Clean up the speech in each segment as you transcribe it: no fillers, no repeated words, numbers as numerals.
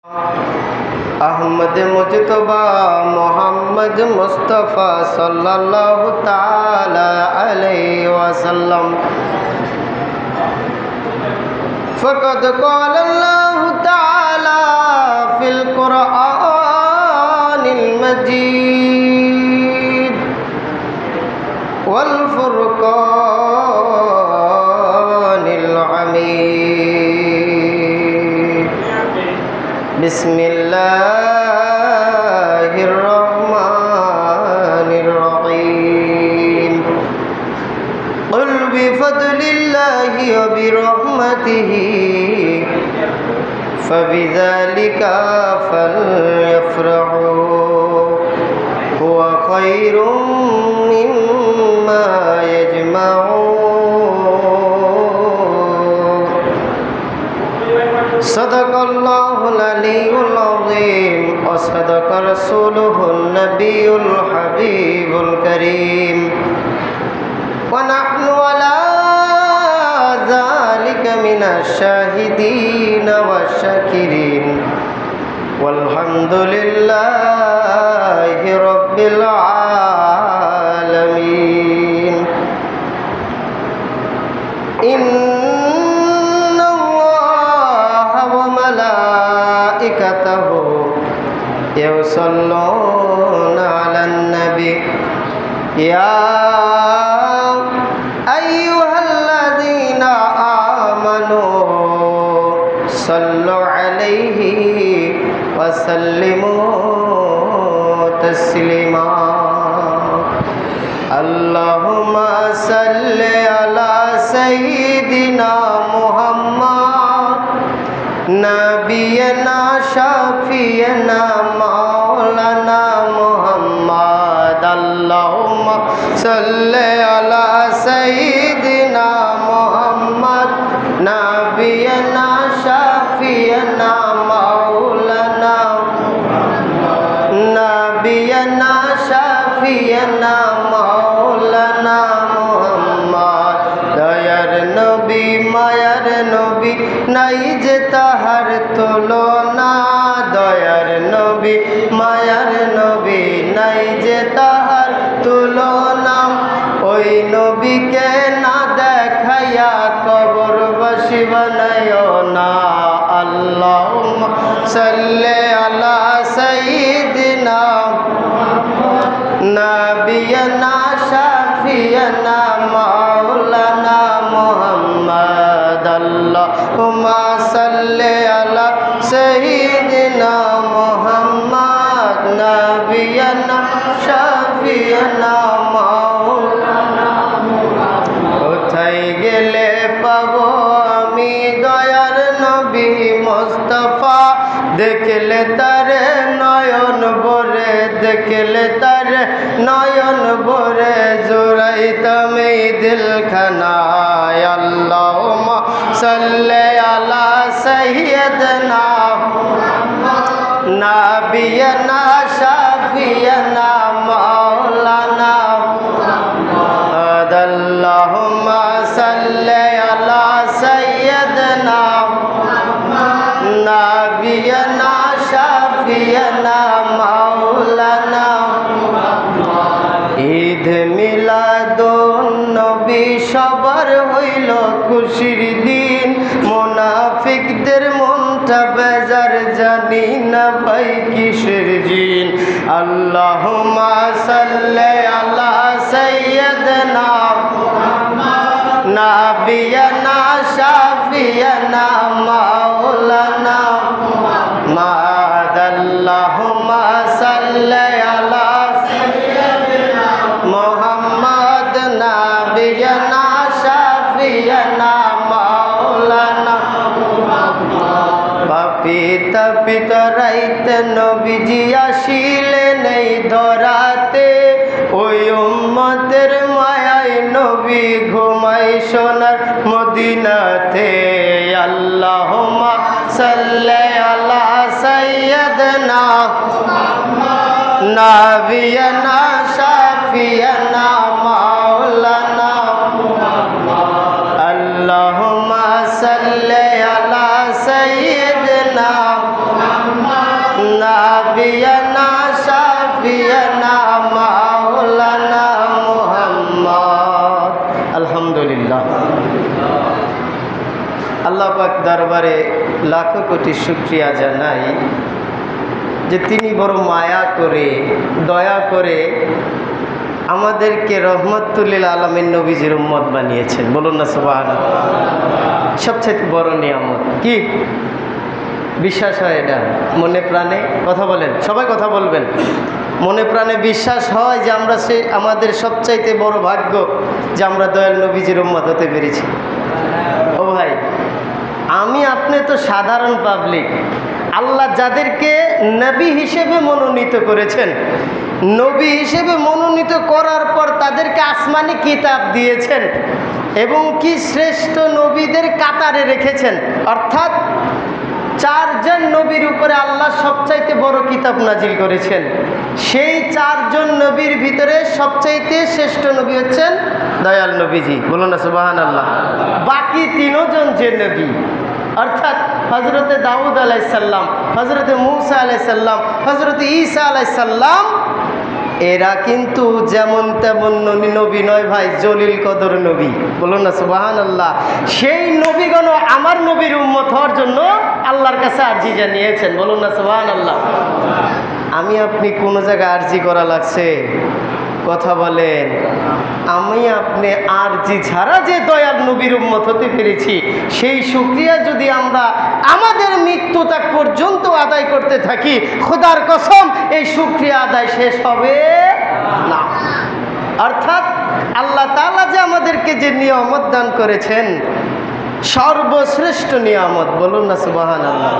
अहमद मुजतबा मोहम्मद मुस्तफ़ा सल्लल्लाहु ताला अलैहि वसल्लम। फ़क़द क़ाल अल्लाहु ताला फ़िल क़ुरआनिल मजीद वल फ़ुरक़ानिल हमीद। बिस्मिल्लाहिर्रहमानिर्रहीम। क़ुल बिफ़द्लिल्लाहि व बिरहमतिही फ़बिज़ालिका फ़ल्यफ़रहू हुवा ख़ैरुम मिम्मा यजमऊन। सदक़ल्लाहुल अलीयुल अज़ीम व सदक़ रसूलुहुन नबियुल हबीबुल करीम व नहनु अला ज़ालिका मिनश शाहिदीन वश्शाकिरीन वल्हम्दुलिल्लाहि रब्बिल आलमीन। इन्नल्लाहा व मलाइकतहु युसल्लूना अलन नबी या अय्युहल्लज़ीना आमनू सल्लु अलैहि व सल्लिमू तस्लीमा। अल्लाहुम्मा सल्लि अला सय्यिदिना मुहम्मद नबियना शफीना मौलाना मुहम्मद। अल्लाहुम्मा सल्लि अला सय्यिदिना मुहम्मद नबियना शफीना मौलाना नबियना शफीना मौलाना मुहम्मद। दयार नबी मायार नबी নাই যে তাহার তুলনা। দয়ার নবী মায়ার নবী নাই যে তাহার তুলনা। ওই নবীকে না দেখাইয়া কবরবাসী বানাইও না। আল্লাহুম্মা সাল্লি আলা সাইয়্যিদিনা নাবিয়ানা শাফিয়ানা মাওলানা মুহাম্মদ। আল্লাহুম্মা সাল্লি আলা সাইয়্যিদিনা মুহাম্মদ নাবিয়ানা শাফিয়ানা মাওলানা। কোথায় গেলে পাবো আমি দয়ার নবী মুস্তাফা? দেখলে তারে নয়ন ভরে, দেখলে তারে নয়ন ভরে জুড়াইতাম এই দিলখানা। আল্লাহুম্মা সাল্লি আলা সাইয়্যিদিনা নাবিয়ানা শাফিয়ানা মাওলানা। আল্লাহুম্মা সাল্লি আলা সাইয়্যিদিনা নাবিয়ানা শাফিয়ানা মাওলানা। ঈদ মিলাদুন নবী সবার হইল খুশির দিন। মুনাফিকদের মনটা বেজার, জানি না ভাই কিসের জিন। আল্লাহুম্মা সাল্লি আলা সাইয়্যিদিনা নাবিয়ানা শাফিয়ানা মাওলানা। আল্লাহুম্মা সাল্লি আলা সাইয়্যিদিনা মুহাম্মদ নাবিয়ানা শাফিয়ানা মাওলানা। পাপী তাপিত রাইতে নবীজি আসিলেন এই ধরাতে। ওই উম্মতের মায়ায় নবী ঘুমাই সোনার মদিনাতে। আল্লাহুম্মা সাল্লি আলা সাইয়্যিদিনা নাবিয়ানা শাফিয়ানা মাওলানা। আল্লাহুম্মা সাল্লি আলা সাইয়্যিদিনা নবিয়ানা শাফিয়ানা মাওলানা মুহাম্মদ। আলহামদুলিল্লাহ। আল্লাহ পাক দরবারে লাখো কোটি শুকরিয়া জানাই যে তিনি বড় মায়া করে দয়া করে আমাদেরকে রহমতুল্লিল আলামিন নবীজির উম্মত বানিয়েছেন। বলুন না সুবহানাল্লাহ। সবচেয়ে বড় নিয়ামত কি বিশ্বাস হয়? এটা মনে প্রাণে কথা বলেন, সবাই কথা বলবেন। মনে প্রাণে বিশ্বাস হয় যে আমরা আমাদের সবচাইতে বড় ভাগ্য যে আমরা দয়াল নবীজির উম্মত হতে পেরেছি। ও ভাই, আমি আপনি তো সাধারণ পাবলিক। আল্লাহ যাদেরকে নবী হিসেবে মনোনীত করেছেন, নবী হিসেবে মনোনীত করার পর তাদেরকে আসমানি কিতাব দিয়েছেন এবং কি শ্রেষ্ঠ নবীদের কাতারে রেখেছেন। অর্থাৎ 4 জন নবীর উপরে আল্লাহ সবচাইতে বড় কিতাব নাজিল করেছেন। সেই 4 জন নবীর ভিতরে সবচাইতে শ্রেষ্ঠ নবী হচ্ছেন দয়াল নবীজি। বলুন না সুবহানাল্লাহ। বাকি 3 জন যে নবী অর্থাৎ হজরতে দাউদ আলাইসাল্লাম, হজরতে মূসা আলাইসাল্লাম, হজরতে ঈসা আলাইসাল্লাম, এরা কিন্তু যেমন তেমন নবী নয় ভাই, জলিল কদর নবী। বলুন না সুবহানাল্লাহ। সেই নবীগণ আমার নবীর উম্মত হওয়ার জন্য আল্লাহর কাছে আরজি জানিয়েছেন। বলুন না সুবহানাল্লাহ। আমি আপনি কোন জায়গায় আরজি করা লাগছে? কথা বলেন। আমি আপনি আরজি ছাড়া যে দয়াল নবীর উম্মত হতে পেরেছি, সেই শুকরিয়া যদি আমরা আমাদের মৃত্যু তাক পর্যন্ত আদায় করতে থাকি, খোদার কসম এই শুকরিয়া আদায় শেষ হবে না। অর্থাৎ আল্লাহ তাআলা যে আমাদেরকে যে নিয়ামত দান করেছেন, সর্বশ্রেষ্ঠ নিয়ামত। বলুন না সুবহানাল্লাহ।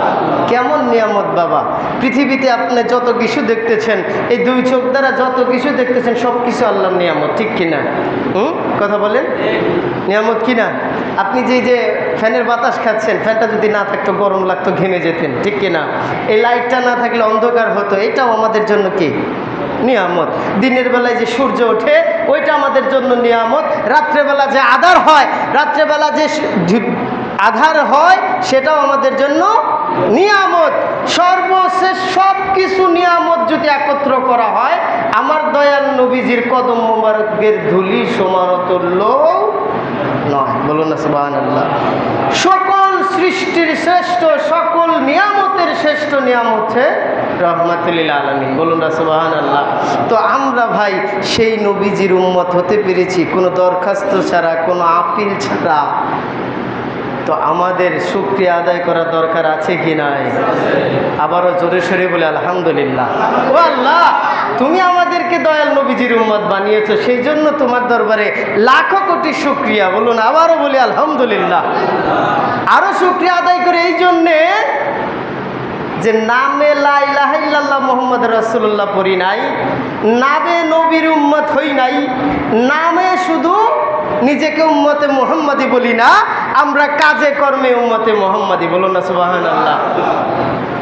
কেমন নিয়ামত বাবা? পৃথিবীতে আপনি যত কিছু দেখতেছেন, এই 2 চোখ দ্বারা যত কিছু দেখতেছেন, সব কিছু আল্লাহর নিয়ামত, ঠিক কিনা? কথা বলেন, নিয়ামত কিনা? আপনি যে ফ্যানের বাতাস খাচ্ছেন, ফ্যানটা যদি না থাকতো গরম লাগতো, ঘেমে যেতেন, ঠিক কিনা? এই লাইটটা না থাকলে অন্ধকার হতো, এটাও আমাদের জন্য কি নিয়ামত। দিনের বেলায় যে সূর্য ওঠে, ওইটা আমাদের জন্য নিয়ামত। রাত্রেবেলা যে আধার হয়, রাত্রেবেলা যে আধার হয়, সেটাও আমাদের জন্য নিয়ামত। সর্বশেষ সব কিছু নিয়ামত যদি একত্র করা হয়, আমার দয়াল নবীজির কদম মোবারকের ধুলি সমানতুল্য নয়। বলুন না সুবহানাল্লাহ। সকল সৃষ্টির শ্রেষ্ঠ, সকল নিয়ামতের শ্রেষ্ঠ নিয়ামত হচ্ছে রহমাতুল আলামিন। বলুন না সুবহানাল্লাহ। তো আমরা ভাই সেই নবীজির উম্মত হতে পেরেছি কোনো দরখাস্ত ছাড়া, কোনো আপিল ছাড়া। তো আমাদের শুকরিয়া আদায় করার দরকার আছে কি নাই? আবারও জোরে সরে বলে আলহামদুলিল্লাহ। ও আল্লাহ, তুমি আমাদেরকে দয়াল নবীজির উম্মত বানিয়েছো, সেই জন্য তোমার দরবারে লাখো কোটি শুকরিয়া। বলুন, আবারও বলি আলহামদুলিল্লাহ। আরো শুকরিয়া আদায় করে এই জন্যে যে নামে লা ইলাহা ইল্লাল্লাহ মুহাম্মদ রাসূলুল্লাহ পড়ি নাই, নামে নবীর উম্মত হই নাই, নামে শুধু নিজেকে উম্মতে মুহাম্মাদি বলি না, আমরা কাজে কর্মে উম্মতে মুহাম্মাদি। বলুন না সুবহানাল্লাহ।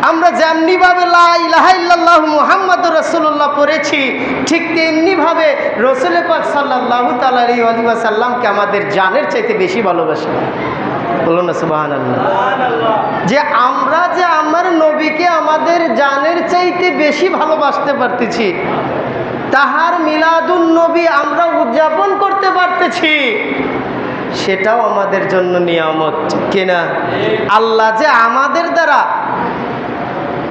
আমরা যেমনিভাবে লা ইলাহা ইল্লাল্লাহু মুহাম্মাদুর রাসূলুল্লাহ পড়েছি, ঠিক তেমনিভাবে রাসূল পাক সাল্লাল্লাহু তাআলা আলাইহি ওয়াসাল্লামকে আমাদের জানের চাইতে বেশি ভালোবাসি। বলুন না সুবহানাল্লাহ। যে আমরা যে আমার নবীকে আমাদের জানের চাইতে বেশি ভালোবাসতে পারতেছি, তাহার মিলাদুন নবী আমরা উদযাপন করতে পারতেছি, সেটাও আমাদের জন্য নিয়ামত, কিনা? আল্লাহ যে আমাদের দ্বারা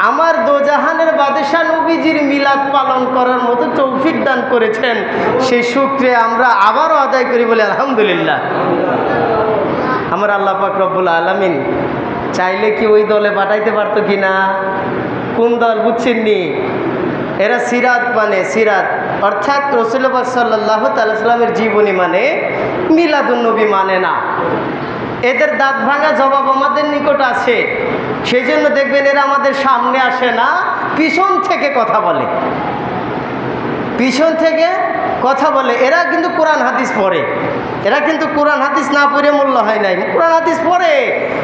আমার দোজাহানের বাদশা নবীজির মিলাদ পালন করার মতো তৌফিক দান করেছেন, সেই শুকরিয়া আমরা আবারও আদায় করি বলে আলহামদুলিল্লাহ। আমার আল্লাহ পাক রব্বুল আলামিন চাইলে কি ওই দলে পাঠাইতে পারতো কিনা? কোন দল বুঝছেননি? এরা সিরাত মানে, সিরাত অর্থাৎ রাসূলুল্লাহ সাল্লাল্লাহু তাআলা সাল্লামের জীবনী মানে, মিলাদুন নবী মানে না। এদের দাঁত ভাঙা জবাব আমাদের নিকট আছে। সেই জন্য দেখবেন এরা আমাদের সামনে আসে না, পিছন থেকে কথা বলে, পিছন থেকে কথা বলে। এরা কিন্তু কোরআন হাদিস পড়ে, এরা কিন্তু কোরআন হাদিস না পড়ে মূল্য হয় নাই, কোরআন হাদিস পড়ে।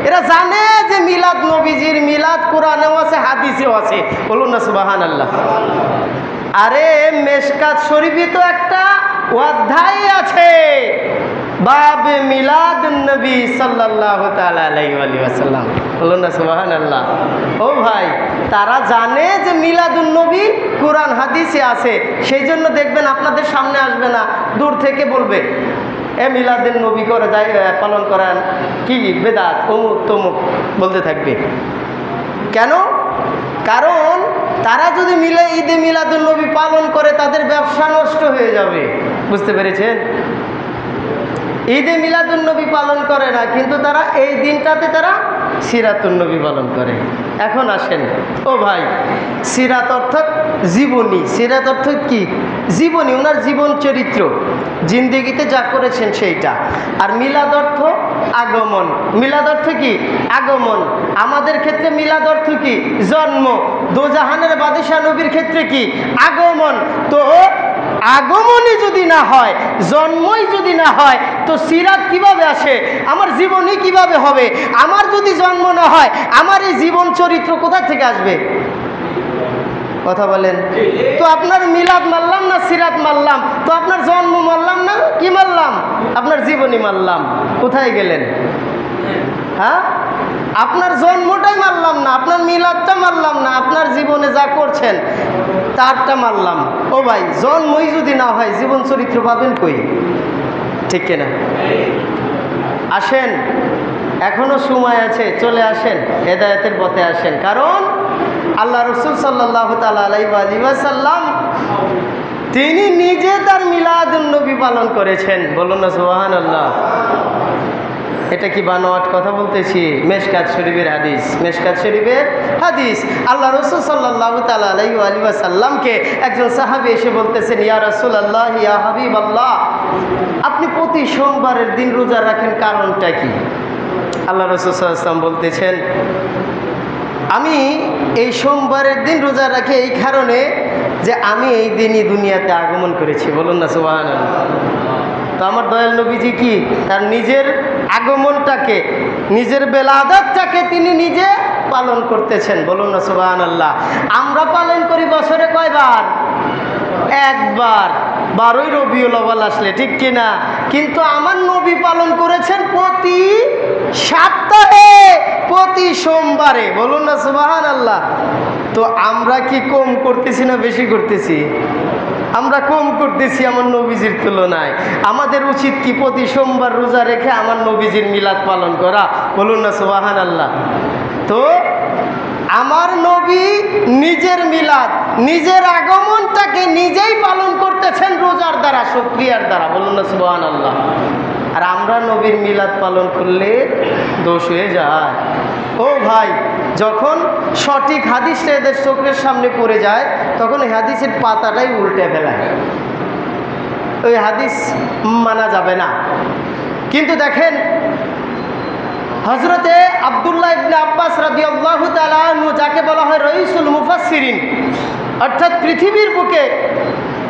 এরা জানে যে মিলাদ নবীজির মিলাদ কোরআনেও আছে, হাদিসেও আছে। বলুন না সুবহানাল্লাহ। আরে মেশকাত শরীফে তো একটা অধ্যায় আছে, বাবে মিলাদুন নবী সাল্লাল্লাহু তাআলা আলাইহি ওয়াসাল্লাম। বলুন না সুবহানাল্লাহ। ও ভাই, তারা জানে যে মিলাদুন নবী কোরআন হাদিসে আছে, সেই জন্য দেখবেন আপনাদের সামনে আসবে না, দূর থেকে বলবে এ মিলাদুন নবী করে যাই পালন করেন, কি বেদাত অমুক তমুক বলতে থাকবে। কেন? কারণ তারা যদি ঈদে মিলাদুন নবী পালন করে তাদের ব্যবসা নষ্ট হয়ে যাবে। বুঝতে পেরেছেন? ঈদে মিলাদুন নবী পালন করে না, কিন্তু তারা এই দিনটাতে তারা সিরাতুন নবী পালন করে। এখন আসেন ও ভাই, সিরাত অর্থাৎ জীবনী। সিরাত অর্থাৎ কি? জীবনী, ওনার জীবন চরিত্র, জিন্দেগিতে যা করেছেন সেইটা। আর মিলাদ অর্থ আগমন। মিলাদ অর্থ কি? আগমন। আমাদের ক্ষেত্রে মিলাদ অর্থ কি? জন্ম। দোজাহানের বাদশাহ নবীর ক্ষেত্রে কি? আগমন। তো আগমনই যদি না হয়, জন্মই যদি না হয়, তো সিরাত কিভাবে আসে? আমার জীবনী কিভাবে হবে? আমার যদি জন্ম না হয়, আমার এই জীবন চরিত্র কোথা থেকে আসবে? কথা বলেন। তো আপনার মিলাদ মানলাম না সিরাত মানলাম, তো আপনার জন্ম মানলাম না কি মানলাম? আপনার জীবনী মানলাম। কোথায় গেলেন? হ্যাঁ, আপনার জন্মটাই মানলাম না, আপনার মিলাদটা মানলাম না, আপনার জীবনে যা করছেন তারটা মানলাম। ও ভাই, জন্মই যদি না হয় জীবন চরিত্র পাবেন কই? ঠিক কিনা? আসেন, এখনো সময় আছে, চলে আসেন, হেদায়েতের পথে আসেন। কারণ আল্লাহ রসুল সাল্লাল্লাহু তাআলা আলাইহি ওয়াসাল্লাম তিনি নিজে তার মিলাদুন নবী পালন করেছেন। বলুন না সুবহানাল্লাহ। এটা কি বানোয়াট কথা বলতেছি? মেশকাত শরীফের হাদিস, মেশকাত শরীফের হাদিস। আল্লাহ রসুল সাল্লাল্লাহু তাআলা আলাইহি ওয়াসাল্লামকে একজন সাহাবী এসে বলতেছেন, ইয়া রাসূলুল্লাহ, ইয়া হাবিবাল্লাহ, আপনি প্রতি সোমবারের দিন রোজা রাখেন, কারণটা কি? আল্লাহ রসুল সাল্লাল্লাহু আলাইহি ওয়াসাল্লাম বলতেছেন, আমি এই সোমবারের দিন রোজা রাখি এই কারণে যে আমি এই দিনই দুনিয়াতে আগমন করেছি। বলুন না সুবহানাল্লাহ। তো আমার দয়াল নবীজি কি তার নিজের আগমনটাকে, নিজের বেলাদাতটাকে তিনি নিজে পালন করতেছেন। বলুন না সুবহানাল্লাহ। আমরা পালন করি বছরে কয়বার? একবার, 12ই রবিউল আউয়াল আসলে, ঠিক কিনা? কিন্তু আমার নবী পালন করেছেন প্রতি সপ্তাহে, প্রতি সোমবারে। বলুন না সুবহানাল্লাহ। তো আমরা কি কম করতেছি না বেশি করতেছি? আমরা কম করতেছি আমার নবীজির তুলনায়। আমাদের উচিত কি প্রতি সোমবার রোজা রেখে আমার নবীজির মিলাদ পালন করা। বলুন না সুবহানাল্লাহ। তো আমার নবী নিজের মিলাদ, নিজের আগমনটাকে নিজেই পালন করতেছেন রোজার দ্বারা, শুকরিয়ার দ্বারা। বলুন না সুবহানাল্লাহ। আর আমরা নবীর মিলাদ পালন করলে দোষ হয়ে যায়। ও ভাই, যখন সঠিক হাদিসটা এদের চোখের সামনে পড়ে যায়, তখন এই হাদিসের পাতাটাই উল্টে ফেলায়। ওই হাদিস মানা যাবে না। কিন্তু দেখেন, হযরতে আব্দুল্লাহ ইবনে আব্বাস রাদিয়াল্লাহু তাআলা আনহু, যাকে বলা হয় রইসুল মুফাসসিরিন, অর্থাৎ পৃথিবীর বুকে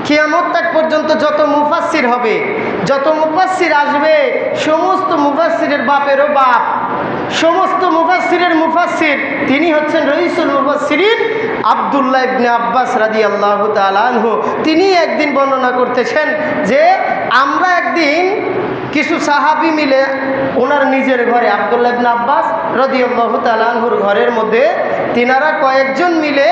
কিয়ামত তাক পর্যন্ত যত মুফাসসির হবে, যত মুফাসসির আসবে, সমস্ত মুফাসসিরের বাপেরও বাপ, সমস্ত মুফাসসিরের মুফাসসির তিনি হচ্ছেন রইসুল মুফাসসিরিন আব্দুল্লাহ ইবনে আব্বাস রাদিয়াল্লাহু তাআলা আনহু। তিনি একদিন বর্ণনা করতেছেন যে আমরা একদিন কিছু সাহাবী মিলে ওনার নিজের ঘরে, আব্দুল্লাহ ইবনে আব্বাস রাদিয়াল্লাহু তাআলা আনহুর ঘরের মধ্যে তিনারা কয়েকজন মিলে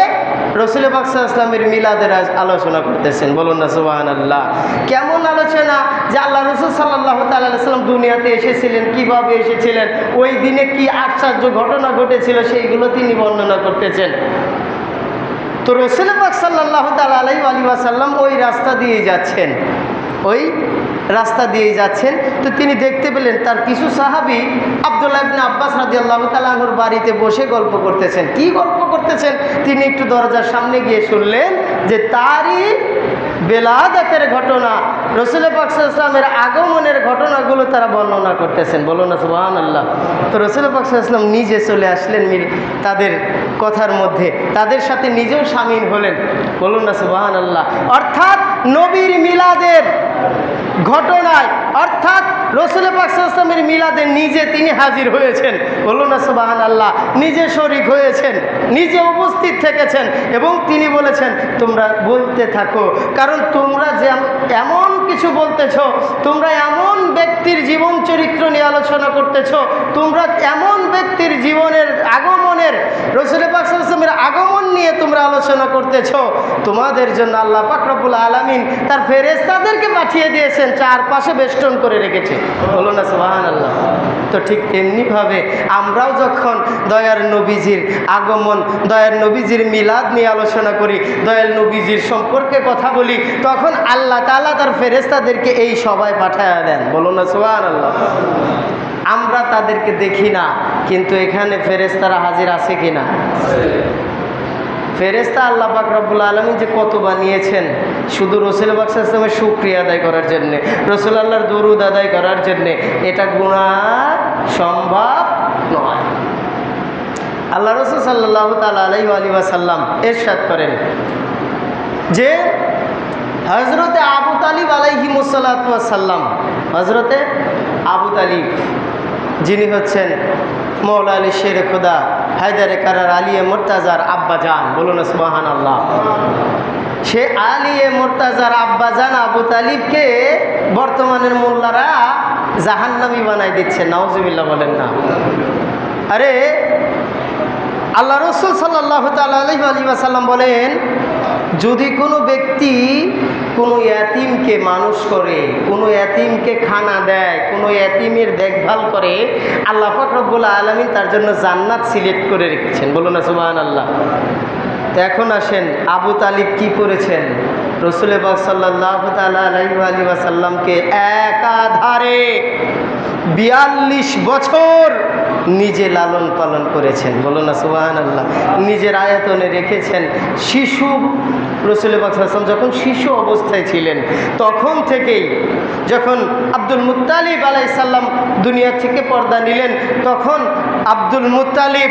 রাসূল পাক সাল্লাল্লাহু আলাইহি ওয়াসাল্লামের মিলাদের আলোচনা করতেছেন। বলুন না সুবহানাল্লাহ। কেমন আলোচনা? যে আল্লাহ রাসূল সাল্লাল্লাহু তাআলা আলাইহি ওয়াসাল্লাম দুনিয়াতে এসেছিলেন, কিভাবে এসেছিলেন, ওই দিনে কি আশ্চর্য ঘটনা ঘটেছিল, সেইগুলো তিনি বর্ণনা করতেছেন। তো রাসূল পাক সাল্লাল্লাহু তাআলা আলাইহি ওয়াসাল্লাম ওই রাস্তা দিয়ে যাচ্ছেন, ওই রাস্তা দিয়েই যাচ্ছেন। তো তিনি দেখতে পেলেন তার কিছু সাহাবী আব্দুল্লাহ ইবনে আব্বাস রাদিয়াল্লাহু তাআলা আনহুর বাড়িতে বসে গল্প করতেছেন। কি গল্প করতেছেন? তিনি একটু দরজার সামনে গিয়ে শুনলেন যে তারই বেলাদাতের ঘটনা, রাসূল পাক সাল্লাল্লাহু আলাইহি ওয়াসাল্লামের আগমনের ঘটনাগুলো তারা বর্ণনা করতেছেন। বলুন না সুবহানাল্লাহ। তো রাসূল পাক সাল্লাল্লাহু আলাইহি ওয়াসাল্লাম নিজে চলে আসলেন তাদের কথার মধ্যে, তাদের সাথে নিজেও শামিল হলেন। বলুন না সুবহানাল্লাহ। অর্থাৎ নবীর মিলাদের ঘটনায়, অর্থাৎ রসুল পাক সাল্লাল্লাহু আলাইহি ওয়াসাল্লামের মিলাদে নিজে তিনি হাজির হয়েছেন, বলুন না সুবহানাল্লাহ, নিজে শরীক হয়েছেন, নিজে উপস্থিত থেকেছেন এবং তিনি বলেছেন তোমরা বলতে থাকো, কারণ তোমরা যে এমন কিছু বলতেছ, তোমরা এমন ব্যক্তির জীবন চরিত্র নিয়ে আলোচনা করতেছ, তোমরা এমন ব্যক্তির জীবনের আগমনের, রসুল পাক সাল্লাল্লাহু আলাইহি ওয়াসাল্লামের আগমন নিয়ে তোমরা আলোচনা করতেছ, তোমাদের জন্য আল্লাহ পাক রব্বুল আলামিন তার ফেরেশতাদেরকে পাঠিয়ে দিয়েছেন, চারপাশে বেষ্টন করে রেখেছে, বলুন না সুবহানাল্লাহ। তো ঠিক তেমনিভাবে আমরাও যখন দয়ার নবীজির আগমন, দয়ার নবীজির মিলাদ নিয়ে আলোচনা করি, দয়াল নবীজির সম্পর্কে কথা বলি, তখন আল্লাহ তাআলা তার ফেরেশতাদেরকে এই সভায় পাঠায়া দেন, বলুন না সুবহানাল্লাহ। আমরা তাদেরকে দেখি না, কিন্তু এখানে ফেরেশতারা হাজির আছে কিনা? ফেরেশতা আল্লাহ পাক রব্বুল আলামিন যে কত বানিয়েছেন, শুধু রসুল পাক সাল্লাল্লাহু আলাইহি ওয়াসাল্লামের শুকরিয়া আদায় করার জন্যে, রসুল আল্লাহর দরুদ আদায় করার জন্যে, এটা গুনাহ সম্ভব নয়। আল্লাহ রসুল সাল্লাল্লাহু তাআলা আলাইহি ওয়াসাল্লাম ইরশাদ করেন যে হযরতে আবু তালিব আলাইহিমুসসালাতু ওয়াসসালাম, হযরতে আবু তালিব যিনি হচ্ছেন মৌলা আলী শের খুদা হায়দারে কারার আলিয়ে মুর্তাজার আব্বাজান, বলুন না সুবহানাল্লাহ। সে আলিয়ে মুর্তাজার আব্বাজান আবু তালিবকে বর্তমানের মোল্লারা জাহান্নামী বানাই দিচ্ছে, নাউজুবিল্লাহ বলেন না। আরে আল্লাহ রসুল সাল্লাল্লাহু তাআলা আলাইহি ওয়াসাল্লাম বলেন, যদি কোনো ব্যক্তি কোনো ইয়াতিমকে মানুষ করে, কোনো ইয়াতিমকে খানা দেয়, কোনো ইয়াতিমের দেখভাল করে, আল্লাহ পাক রব্বুল আলামিন তার জন্য জান্নাত সিলেক্ট করে রেখেছেন, বলুন না সুবহানাল্লাহ। তো এখন আসেন, আবু তালিব কি করেছেন? রসুল পাক সাল্লাল্লাহু তাআলা আলাইহি ওয়াসাল্লামকে একাধারে ৪২ বছর নিজে লালন পালন করেছেন, বলুন না সুবহানাল্লাহ। নিজের আয়তনে রেখেছেন। শিশু রসুল পাক সাল্লাল্লাহু আলাইহি ওয়াসাল্লাম যখন শিশু অবস্থায় ছিলেন, তখন থেকেই যখন আব্দুল মুত্তালিব আলাইহিস সালাম দুনিয়া থেকে পর্দা নিলেন, তখন আব্দুল মুত্তালিব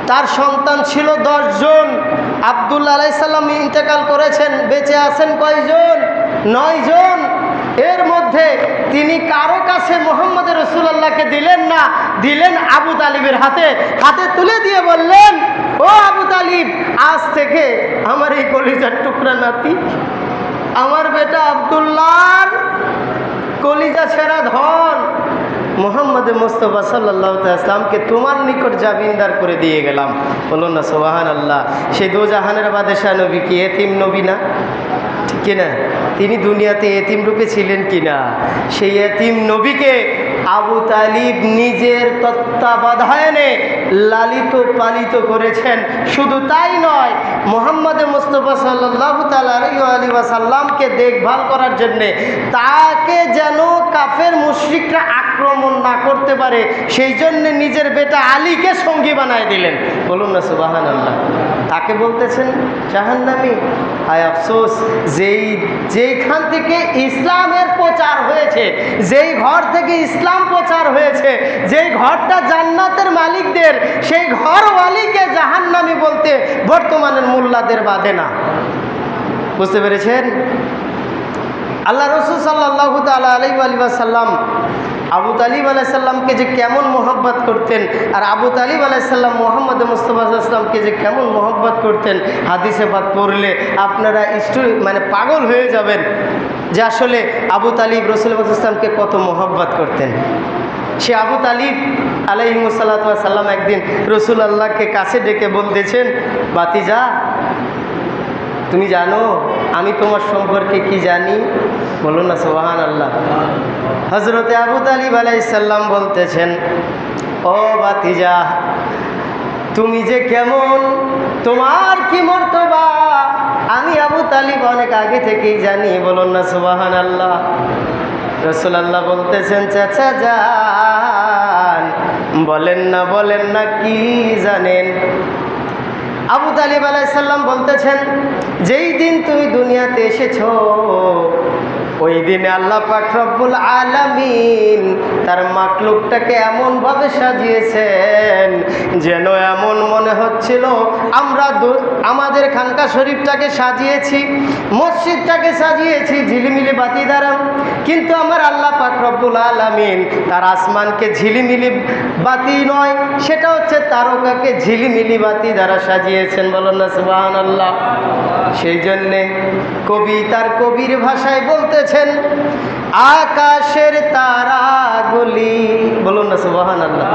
তার সন্তান ছিল 10 জন। আব্দুল্লাহ আলাইহিস সালাম ইন্তেকাল করেছেন, বেঁচে আছেন কয়জন? 9 জন। এর মধ্যে তিনি কারো কাছে মোহাম্মদ রাসূলুল্লাহকে দিলেন না, দিলেন আবু তালিবের হাতে। হাতে তুলে দিয়ে বললেন, ও আবু তালিব, আজ থেকে আমার এই কলিজার টুকরা নাতি, আমার বেটা আব্দুল্লাহর কলিজা ছেঁড়া ধন মোহাম্মদ মুস্তাফা সাল্লাল্লাহু আলাইহি ওয়াসাল্লামকে তোমার নিকট জামিনদার করে দিয়ে গেলাম, বলুন না সুবহানাল্লাহ। সেই দোজাহানের বাদশাহ নবী কি এতিম নবী না? ঠিক কিনা? তিনি দুনিয়াতে এতিম রূপে ছিলেন কিনা? সেই এতিম নবীকে আবু তালিব নিজের তত্ত্বাবধানে লালিত পালিত করেছেন। শুধু তাই নয়, মুহাম্মদ মুস্তাফা সাল্লাল্লাহু তাআলা আলাইহি ওয়াসাল্লামকে দেখভাল করার জন্যে, তাকে যেন কাফের মুশরিকরা আক্রমণ না করতে পারে, সেই জন্যে নিজের বেটা আলীকে সঙ্গী বানায় দিলেন, বলুন না সুবহানাল্লাহ। তাকে বলতেছেন জাহান্নামী। হায় আফসোস, যেইখান থেকে ইসলামের প্রচার হয়েছে, যেই ঘর থেকে ইসলাম প্রচার হয়েছে, যেই ঘরটা জান্নাতের মালিকদের, সেই ঘরওয়ালিকে জাহান্নামী বলতে বর্তমানের মোল্লাদের বাধে না। বুঝতে পেরেছেন? আল্লাহ রসুল সাল্লাল্লাহু তাআলা আলাইহি ওয়াসাল্লাম আবু তালিব আলাইহিস সালামকে যে কেমন মোহাব্বত করতেন, আর আবু তালিব আলাইহিস সালাম মুহাম্মদ মুস্তাফা সাল্লাল্লাহু আলাইহি ওয়াসাল্লামকে যে কেমন মোহাব্বত করতেন, হাদিসে পাক পড়লে আপনারা পাগল হয়ে যাবেন যে আসলে আবু তালিব রসুল সাল্লাল্লাহু আলাইহি ওয়াসাল্লামকে কত মোহাব্বত করতেন। সে আবু তালিব আলাইহিসসালাতু ওয়াস সালাম একদিন রসুল আল্লাহকে কাছে ডেকে বলতেছেন, বাতিজা, তুমি জানো আমি তোমার সম্পর্কে কি জানি? বলুন না সুবহানাল্লাহ। হযরতে আবু তালিব আলাইহিস সালাম বলতেছেন, ও বাতিজা, তুমি যে কেমন, তোমার কি মর্তবা, আমি আবু তালিব অনেক আগে থেকেই জানি, বলুন না সুবহানাল্লাহ। রাসূলুল্লাহ বলতেছেন, চাচা যান, বলেন না কি জানেন? আবু তালিব আলাইহিস সালাম বলতেছেন, যেই দিন তুমি দুনিয়াতে এসেছো, ওই দিনে আল্লাহ পাক রব্বুল আলামিন তার মাখলুকটাকে এমনভাবে সাজিয়েছেন যেন এমন মনে হচ্ছিল আমরা আমাদের খানকা শরীফটাকে সাজিয়েছি, মসজিদটাকে সাজিয়েছি ঝিলিমিলি বাতি দ্বারা, কিন্তু আমার আল্লাহ পাক রব্বুল আলামিন তার আসমানকে ঝিলিমিলি বাতি নয়, সেটা হচ্ছে তারকাকে ঝিলিমিলি বাতি দ্বারা সাজিয়েছেন। বলুন না সুবহানাল্লাহ। সেই জন্যে কবি তার কবির ভাষায় বলতেছেন, আকাশের তারাগুলি, বলুন না সুবহানাল্লাহ,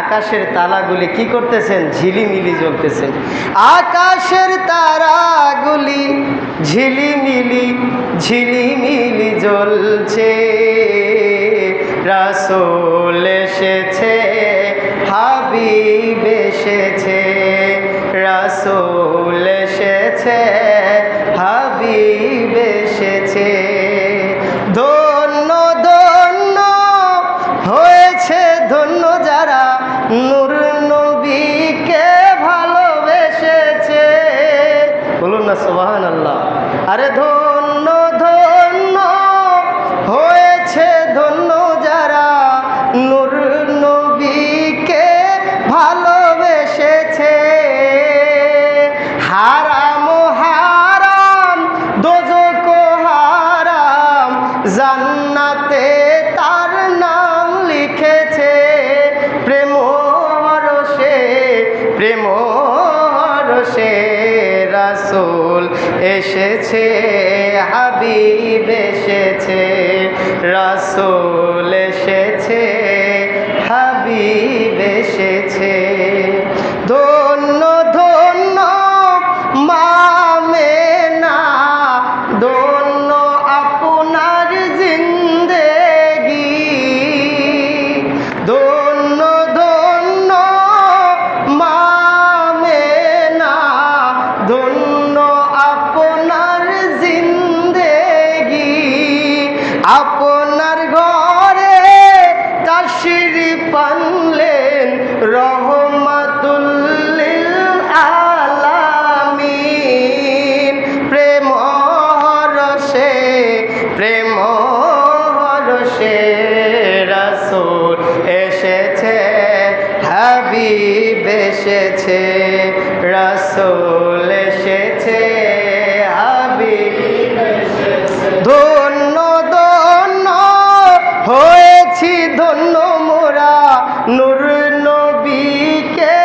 আকাশের তারাগুলি কি করতেছেন? ঝিলিমিলি জ্বলতেছেন। আকাশের তারাগুলি ঝিলিমিলি ঝিলিমিলি জ্বলছে, রাসূল এসেছে, হাবিব এসেছে, রাসূল এসেছে, হাবিব এসেছে। ধন্য ধন্য হয়েছে ধন্য যারা নূর নবীকে ভালোবেসেছে। বলুন না সুবহানাল্লাহ। আরে ধন্য ধন্য হয়েছে ধন্য যারা নূর নবীকে ভালোবেসেছে। হারাম হারাম দোজখ হারাম জান্নাতে তার নাম লিখেছে। প্রেম রসে প্রেম রসে রাসূল এসেছে, হাবিব এসেছে, রাসূল এসেছে, হাবিব এসেছে। ধন্য ধন্য মা আমেনা, ধন্য আপনার জিন্দেগি, ধন্য ধন্য মা আমেনা, ধন্য আপনার জিন্দেগি। আপনার ঘরে তাশরিফ আনলেন রহমাতুল লিল আলামিন। প্রেম রসে প্রেম রসে রাসূল এসেছে, হাবিব এসেছে, রাসূল এসেছে, হাবিব এসেছে। ধন্য ধন্য হয়েছি ধন্য মোরা নূর নবীকে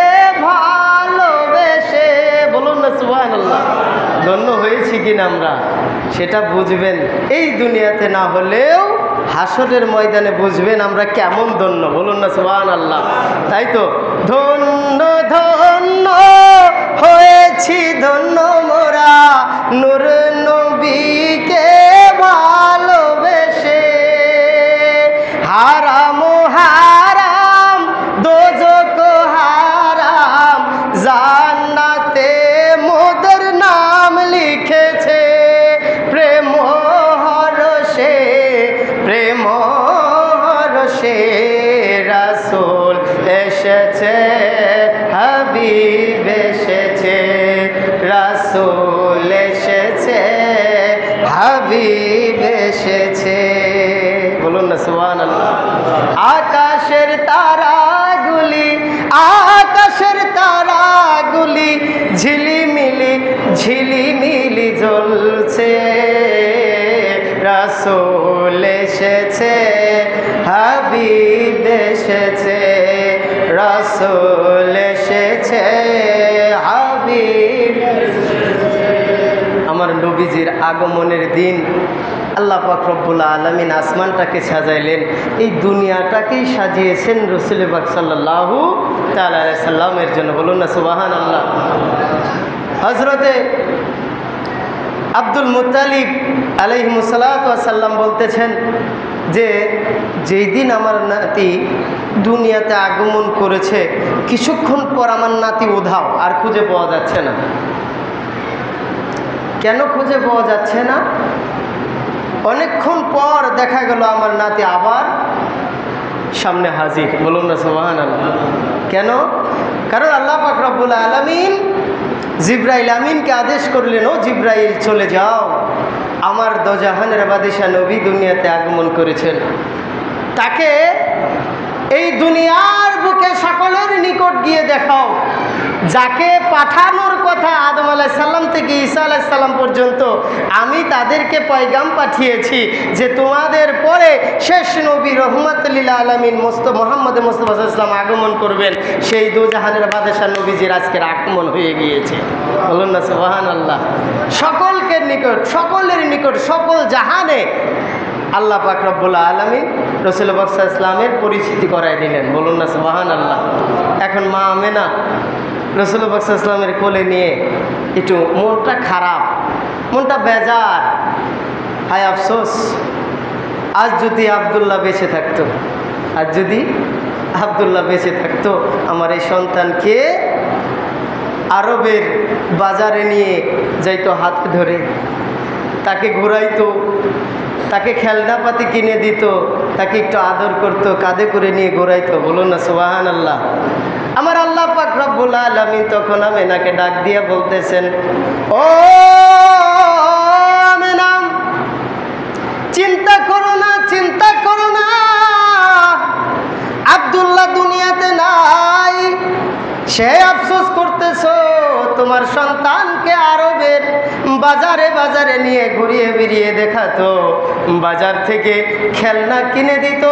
ভালোবেসে। বলুন না সুবহানাল্লাহ। ধন্য হয়েছি কিনা আমরা সেটা বুঝবেন এই দুনিয়াতে না হলেও হাসরের ময়দানে বুঝবেন আমরা কেমন ধন্য। বলুন না সুবহানাল্লাহ। তাই তো ধন্য ধন্য হয়েছি ধন্য মোরা নূর নবীকে ভালোবেসে। হারাম হারাম দোজখ হারাম জান্নাতে মোদের নাম লিখেছে। প্রেম রসে প্রেম রসে রাসূল এসেছে, হাবিব এসেছে, রাসূল এসেছে, হাবিব এসেছে। বলুন না সুবহানাল্লাহ। আকাশের তারাগুলি আকাশের তারাগুলি ঝিলিমিলি ঝিলিমিলি জ্বলছে, রাসূল এসেছে, হাবিব এসেছে, রাসূল এসেছে, হাবিব এসেছে। আমার নবীজির আগমনের দিন আল্লাহ পাক রব্বুল আলামিন আসমানটাকে সাজাইলেন, এই দুনিয়াটাকেই সাজিয়েছেন রাসূল পাক সাল্লাল্লাহু তাআলা আলাইহি সাল্লামের জন্য। বলুন না সুবহানাল্লাহ। হযরতে আব্দুল মুত্তালিব আলাইহিসসালাতু ওয়াস সালাম বলতেছেন যে যেই দিন আমার নাতি দুনিয়াতে আগমন করেছে কিছুক্ষণ পর আমার নাতি উধাও, আর খুঁজে পাওয়া যাচ্ছে না। কেন খুঁজে পাওয়া যাচ্ছে না? অনেকক্ষণ পর দেখা গেল আমার নাতি আবার সামনে হাজির। বলুন না সুবহানাল্লাহ। কেন? কারণ আল্লাহ পাক রব্বুল আলামিন জিবরাইল আমিনকে আদেশ করলেন, ও জিবরাইল চলে যাও, আমার দোজাহানের বাদশা নবী দুনিয়াতে আগমন করেছেন। তাকে এই দুনিয়ার বুকে সকলের নিকট গিয়ে দেখাও, যাকে পাঠানোর কথা আদম আলাইহিস সালাম থেকে ঈসা আলাইহিস সালাম পর্যন্ত আমি তাদেরকে পয়গাম পাঠিয়েছি যে তোমাদের পরে শেষ নবী রহমাতুল লিল আলামিন মুহাম্মদ মুস্তাফা সাল্লাল্লাহু আলাইহি ওয়াসাল্লাম আগমন করবেন। সেই দোজাহানের বাদশা নবীজির আজকের আগমন হয়ে গিয়েছে। বলুন না সুবহানাল্লাহ। সকলের নিকট সকল জাহানে আল্লাহ পাক রব্বুল আলামিন রাসূল পাক সাল্লাল্লাহু আলাইহি ওয়াসাল্লামের পরিচিতি করায় দিলেন। বলুন না সুবহানাল্লাহ। এখন মা আমেনা রাসূল পাক সাল্লাল্লাহু আলাইহি ওয়াসাল্লামের কোলে নিয়ে একটু মনটা খারাপ, মনটা বেজার। হায় আফসোস, আজ যদি আব্দুল্লাহ বেঁচে থাকতো, আজ যদি আব্দুল্লাহ বেঁচে থাকতো, আমার এই সন্তানকে আরবের বাজারে নিয়ে যাইতো হাতে ধরে, তাকে ঘোরাইতো, তাকে খেলনাপাতি কিনে দিত, তাকে একটু আদর করত, কাঁধে করে নিয়ে ঘোরাইতো। বলুন না সুবহানাল্লাহ। আমার আল্লাহ পাক রব্বুল আলামিন তখন আমেনাকে ডাক দিয়ে বলতেছেন, ও আমেনা, চিন্তা করো না, চিন্তা করো না, আব্দুল্লাহ দুনিয়াতে নাই। সে আফসোস করতেছো তোমার সন্তানকে আরবের বাজারে বাজারে নিয়ে ঘুরিয়ে বেরিয়ে দেখাতো, বাজার থেকে খেলনা কিনে দিত।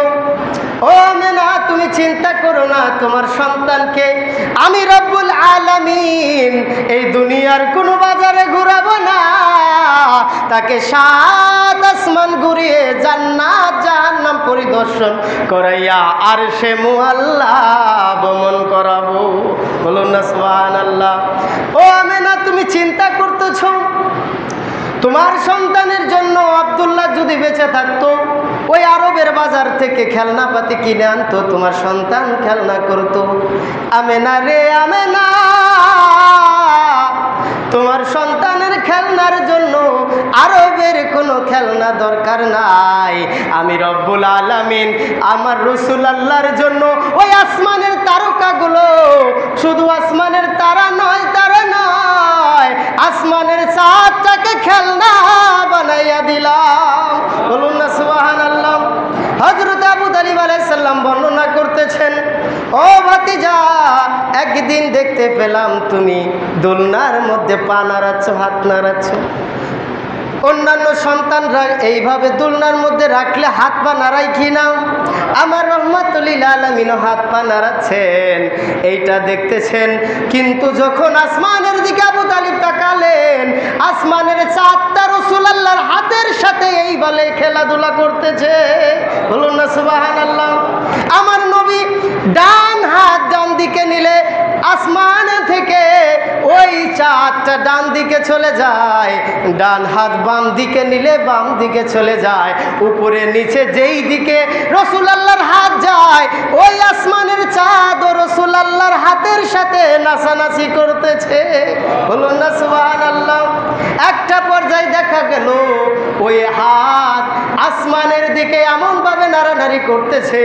ও আমেনা, তুমি চিন্তা করো না, তোমার সন্তানকে আমি রব্বুল আলামিন এই দুনিয়ার কোনো বাজারে ঘুরাবো না, তাকে 7 আসমান ঘুরিয়ে জান্নাত জাহান্নাম পরিদর্শন করাইয়া আরশে মুআল্লা ভ্রমণ করাবো। বলুন না সুবহানাল্লাহ। ও আমেনা, তুমি চিন্তা করতেছো তোমার সন্তানের জন্য আব্দুল্লাহ যদি বেঁচে থাকতো, ওই আরবের বাজার থেকে খেলনাপাতি কিনে আনতো, তোমার সন্তান খেলনা করতো। আমেনা রে আমেনা, তোমার সন্তানের খেলনার জন্য আরবের কোনো খেলনা দরকার নাই। আমি রব্বুল আলামিন আমার রাসূল আল্লাহর জন্য ওই আসমানের তারকাগুলো, শুধু আসমানের তারা নয়, আসমানের চাঁদটাকে খেলনা বানাইয়া দিলাম। বলুন না সুবহানাল্লাহ। হযরত আবু তালিব আলাইহিস সালাম বর্ণনা করতেছেন, ও ভাতিজা, একদিন দেখতে পেলাম তুমি দোলনার মধ্যে পা নাড়াচ্ছ, হাত নাড়াচ্ছ। অন্যান্য সন্তানরা এইভাবে দোলনার মধ্যে রাখলে হাত পা নাড়ায় কি না? আমার রহমাতুল লিল আলামিন হাত পা নাড়াচ্ছেন, এইটা দেখতেছেন। কিন্তু যখন আসমানের দিকে আবু তালিব তাকালেন, আসমানের চাঁদটা রাসূল আল্লাহর হাতের সাথে এইভাবে খেলাধুলা করতেছে। বলুন না সুবহানাল্লাহ। আমার নবী ডান হাত ডান দিকে নিলে আসমান থেকে ওই চাঁদটা ডান দিকে চলে যায়, ডান হাত বাম দিকে নিলে বাম দিকে চলে যায়। উপরে নিচে যেই দিকে রাসূল আল্লাহর হাত যায়, ওই আসমানের চাঁদ ও রাসূল আল্লাহর হাতের সাথে নাচানাচি করতেছে। বলুন না সুবহানাল্লাহ। একটা পর্যায়ে দেখা গেল ওই হাত আসমানের দিকে এমনভাবে নাড়ানাড়ি করতেছে,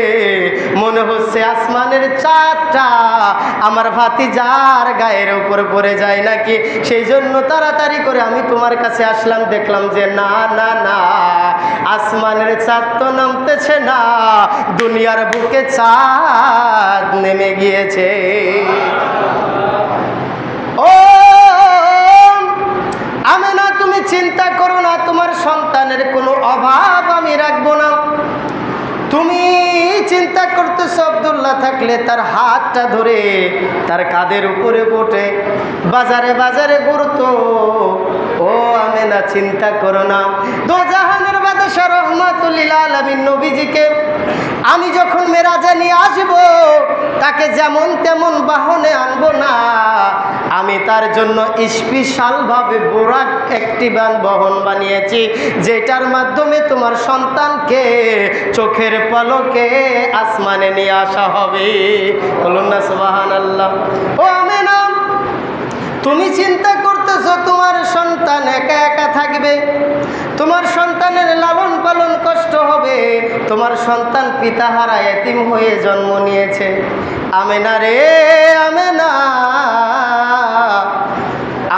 মনে হচ্ছে আসমানের চাঁদটা আমার ভাতিজার গায়ের উপর পড়ে যায় নাকি। সেই জন্য তাড়াতাড়ি করে আমি তোমার কাছে আসলাম, দেখলাম যে না না না, আসমানের চাঁদ তো নামতেছে না, দুনিয়ার বুকে চাঁদ নেমে গিয়েছে। ও আমেনা, তুমি চিন্তা করো না, তোমার সন্তানের কোনো অভাব আমি রাখবো না। তুমি চিন্তা করতেছ আব্দুল্লাহ থাকলে তার হাতটা ধরে তার কাঁধের উপরে বসে বাজারে বাজারে ঘুরতো। ও আমেনা, চিন্তা করো না, দোজাহানের বাদশা রহমাতুল লিল আলামিন নবীজিকে আমি যখন মেরাজে নিয়ে আসব, তাকে যেমন তেমন বাহনে আনবো না, আমি তার জন্য স্পেশালভাবে বোরাক একটি বহন বানিয়েছি, যেটার মাধ্যমে তোমার সন্তানকে চোখের পলকে আসমানে নিয়ে আসা হবে। বলুন না সুবহানাল্লাহ। ও আমেনা, তুমি চিন্তা করতেছো তোমার সন্তান একা একা থাকবে, তোমার সন্তানের লালন পালন কষ্ট হবে, তোমার সন্তান পিতাহারা এতিম হয়ে জন্ম নিয়েছে। আমেনা রে আমেনা,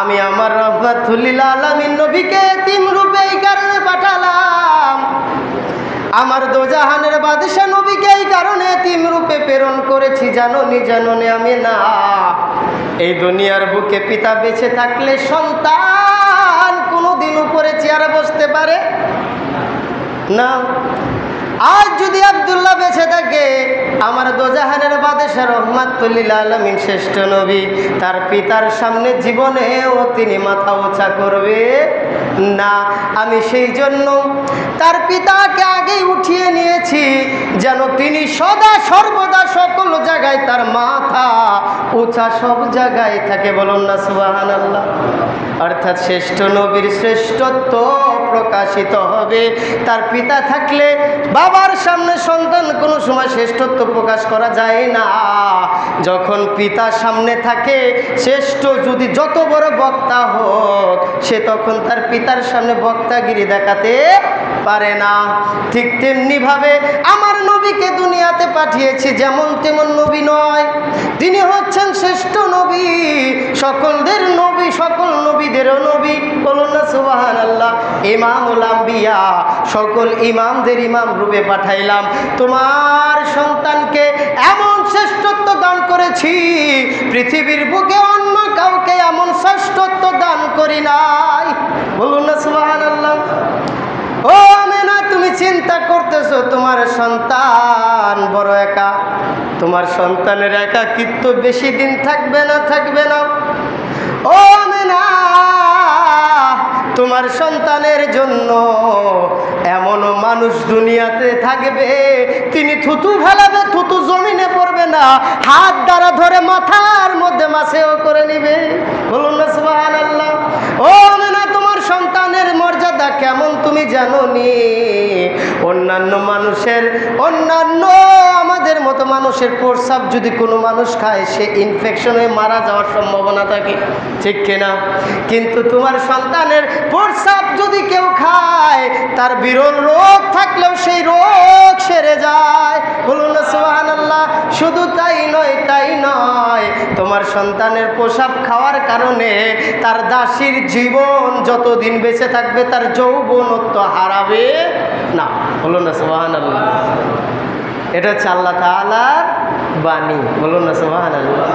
আমি আমার রহমাতুল লিল আলামিন নবীকে এতিম রূপে এই কারণে আমার দোজাহানের বাদশা নবীকে এই কারণে এতিম রূপে প্রেরণ করেছি, জানোনি জানোনি আমি না। এই দুনিয়ার বুকে পিতা বেঁচে থাকলে সন্তান কোনোদিন উপরে চেয়ারে বসতে পারে না। আজ যদি আব্দুল্লাহ বেঁচে থাকে, আমার দোজাহানের বাদশা রহমাতুল লিল আলামিন শ্রেষ্ঠ নবী, তার পিতার সামনে জীবনেও তিনি মাথা উঁচা করবে না। আমি সেই জন্য তার পিতাকে আগেই উঠিয়ে নিয়েছি, যেন তিনি সদা সর্বদা সকল জায়গায় তার মাথা উঁচা সব জায়গায় থাকে। বলুন না সুবহানাল্লাহ। অর্থাৎ শ্রেষ্ঠ নবীর শ্রেষ্ঠত্ব প্রকাশিত হবে। তার পিতা থাকলে বাবার সামনে সন্তান কোনো সময় শ্রেষ্ঠত্ব প্রকাশ করা যায় না। যখন পিতা সামনে থাকে, শ্রেষ্ঠ যদি যত বড় বক্তা হোক, সে তখন তার পিতার সামনে বক্তাগিরি দেখাতে পারে না। ঠিক তেমনিভাবে আমার নবীকে দুনিয়াতে পাঠিয়েছি, যেমন তেমন নবী নয়, তিনি হচ্ছেন শ্রেষ্ঠ নবী, সকলদের নবী, সকল নবীদেরও নবী। বলুন না সুবহানাল্লাহ। ইমামুল আম্বিয়া, সকল ইমামদের ইমাম রূপে পাঠাইলাম। তোমার সন্তানকে এমন শ্রেষ্ঠত্ব দান করেছি, পৃথিবীর বুকে অন্য কাউকে এমন শ্রেষ্ঠত্ব দান করি নাই। বলুন না সুবহানাল্লাহ। ও আমেনা, তুমি চিন্তা করতেছো তোমার সন্তান বড় একা, তোমার সন্তানের একাকিত্ব বেশি দিন থাকবে না, থাকবে না। ও আমেনা, তোমার সন্তানের জন্য এমনও মানুষ দুনিয়াতে থাকবে, তিনি থুতু ফেলাবে, থুতু জমিনে পড়বে না, হাত দ্বারা ধরে মাথার মধ্যে মাসেও করে নিবে। বলুন না সুবহানাল্লাহ। ও আমেনা, তোমার সন্তানের মর্যাদা কেমন তুমি জানো নি? অন্যান্য আমাদের মতো মানুষের প্রস্রাব যদি কোনো মানুষ খায়, সে ইনফেকশন হয়ে মারা যাওয়ার সম্ভাবনা থাকে, ঠিক কিনা? কিন্তু তোমার সন্তানের প্রস্রাব যদি কেউ খায়, তার বিরল রোগ থাকলেও সেই রোগ সেরে যায়। বলুন না সুবহানাল্লাহ। শুধু তাই নয়, তাই নয়, তোমার সন্তানের প্রস্রাব খাওয়ার কারণে তার দাসীর জীবন যতদিন বেঁচে থাকবে, তার যৌবনত্ব হারাবে না। বলুন না সুবহানাল্লাহ। এটা হচ্ছে আল্লাহ তাআলার বাণী। বলুন না সুবহানাল্লাহ।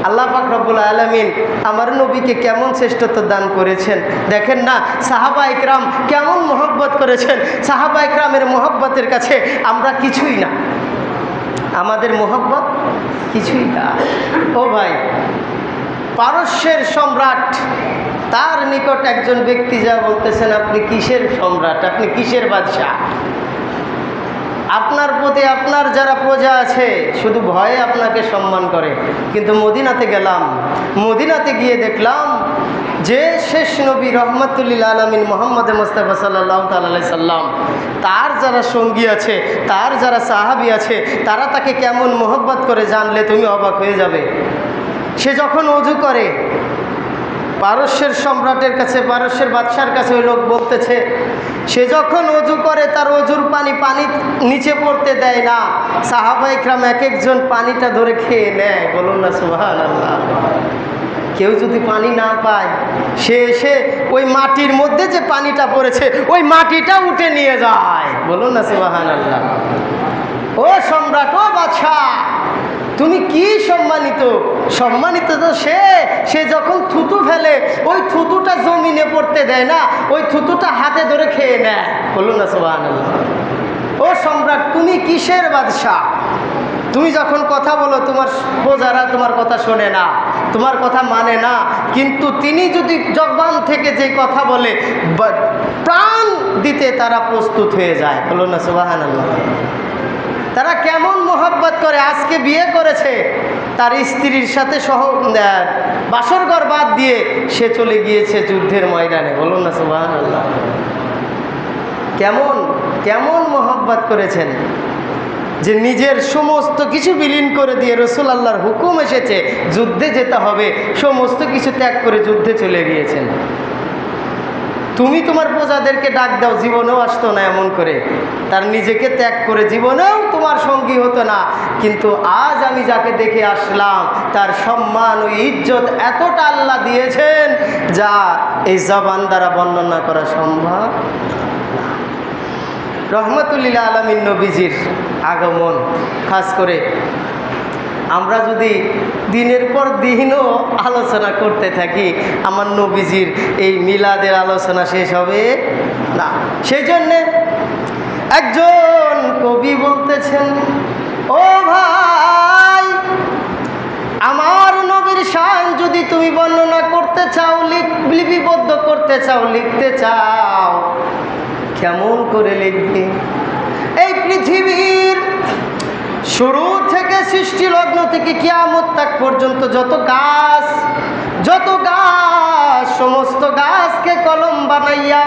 আল্লাহ পাক রব্বুল আলামিন আমার নবীকে কেমন শ্রেষ্ঠত্ব দান করেছেন দেখেন না। সাহাবা ইকরাম কেমন মহব্বত করেছেন। সাহাবা ইকরামের মহব্বতের কাছে আমরা কিছুই না, আমাদের মহব্বত কিছুই না। ও ভাই, পারস্যের সম্রাট, তার নিকট একজন ব্যক্তি যা বলতেছেন, আপনি কিসের সম্রাট, আপনি কিসের বাদশাহ, আপনার প্রতি আপনার যারা প্রজা আছে শুধু ভয়ে আপনাকে সম্মান করে। কিন্তু মদিনাতে গেলাম, মদিনাতে গিয়ে দেখলাম যে শেষ নবী রহমাতুল লিল আলামিন মুহাম্মদ মুস্তাফা সাল্লাল্লাহু তাআলা আলাইহি সাল্লাম, তার যারা সঙ্গী আছে, তার যারা সাহাবী আছে, তারা তাকে কেমন মোহব্বত করে জানলে তুমি অবাক হয়ে যাবে। সে যখন ওযু করে, পারস্যের সম্রাটের কাছে, পারস্যের বাদশার কাছে ওই লোক বলতেছে, সে যখন ওযু করে তার ওযুর পানি নিচে পড়তে দেয় না, সাহাবা ইকরাম এক একজন পানিটা ধরে খেয়ে নেয়। বলুন না সুবহানাল্লাহ। কেউ যদি পানি না পায়, সে এসে ওই মাটির মধ্যে যে পানিটা পড়েছে ওই মাটিটা উঠে নিয়ে যায়। বলুন না সুবহানাল্লাহ। ও সম্রাট, ও বাদশা, তুমি কি সম্মানিত? সম্মানিত তো সে যখন থুতু ফেলে ওই থুতুটা জমিনে পড়তে দেয় না, ওই থুতুটা হাতে ধরে খেয়ে নেয়। বলুন না সুবহানাল্লাহ। ও সম্রাট, তুমি কিসের বাদশা? তুমি যখন কথা বলো তোমার প্রজারা তোমার কথা শোনে না, তোমার কথা মানে না, কিন্তু তিনি যদি জবান থেকে যে কথা বলে প্রাণ দিতে তারা প্রস্তুত হয়ে যায়। বলুন না সুবহানাল্লাহ। তারা কেমন মোহব্বত করে। আজকে বিয়ে করেছে, তার স্ত্রীর সাথে বাসরঘর বাদ দিয়ে সে চলে গিয়েছে যুদ্ধের ময়দানে। বলুন না সুবহানাল্লাহ। কেমন কেমন মোহব্বত করেছেন যে নিজের সমস্ত কিছু বিলীন করে দিয়ে, রসুল আল্লাহর হুকুম এসেছে যুদ্ধে যেতে হবে, সমস্ত কিছু ত্যাগ করে যুদ্ধে চলে গিয়েছেন। তুমি তোমার প্রজাদেরকে ডাক দাও, জীবনেও আসতো না এমন করে, তার নিজেকে ত্যাগ করে জীবনেও তোমার সঙ্গী হতো না। কিন্তু আজ আমি যাকে দেখে আসলাম, তার সম্মান ও ইজ্জত এতটা আল্লাহ দিয়েছেন যা এই জবান দ্বারা বর্ণনা করা সম্ভব। রহমাতুল্লিল আলামিন নবীজির আগমন, খাস করে আমরা যদি দিনের পর দিনও আলোচনা করতে থাকি, আমার নবীজির এই মিলাদের আলোচনা শেষ হবে না। সেই জন্যে একজন কবি বলতেছেন, ও ভাই, আমার নবীর শান যদি তুমি বর্ণনা করতে চাও, লিপিবদ্ধ করতে চাও, লিখতে চাও, কেমন করে লিখবে? এই পৃথিবীর শুরু থেকে সৃষ্টি লগ্ন থেকে কিয়ামত তাক পর্যন্ত যত গাছ সমস্ত গাছকে কলম বানাইয়া,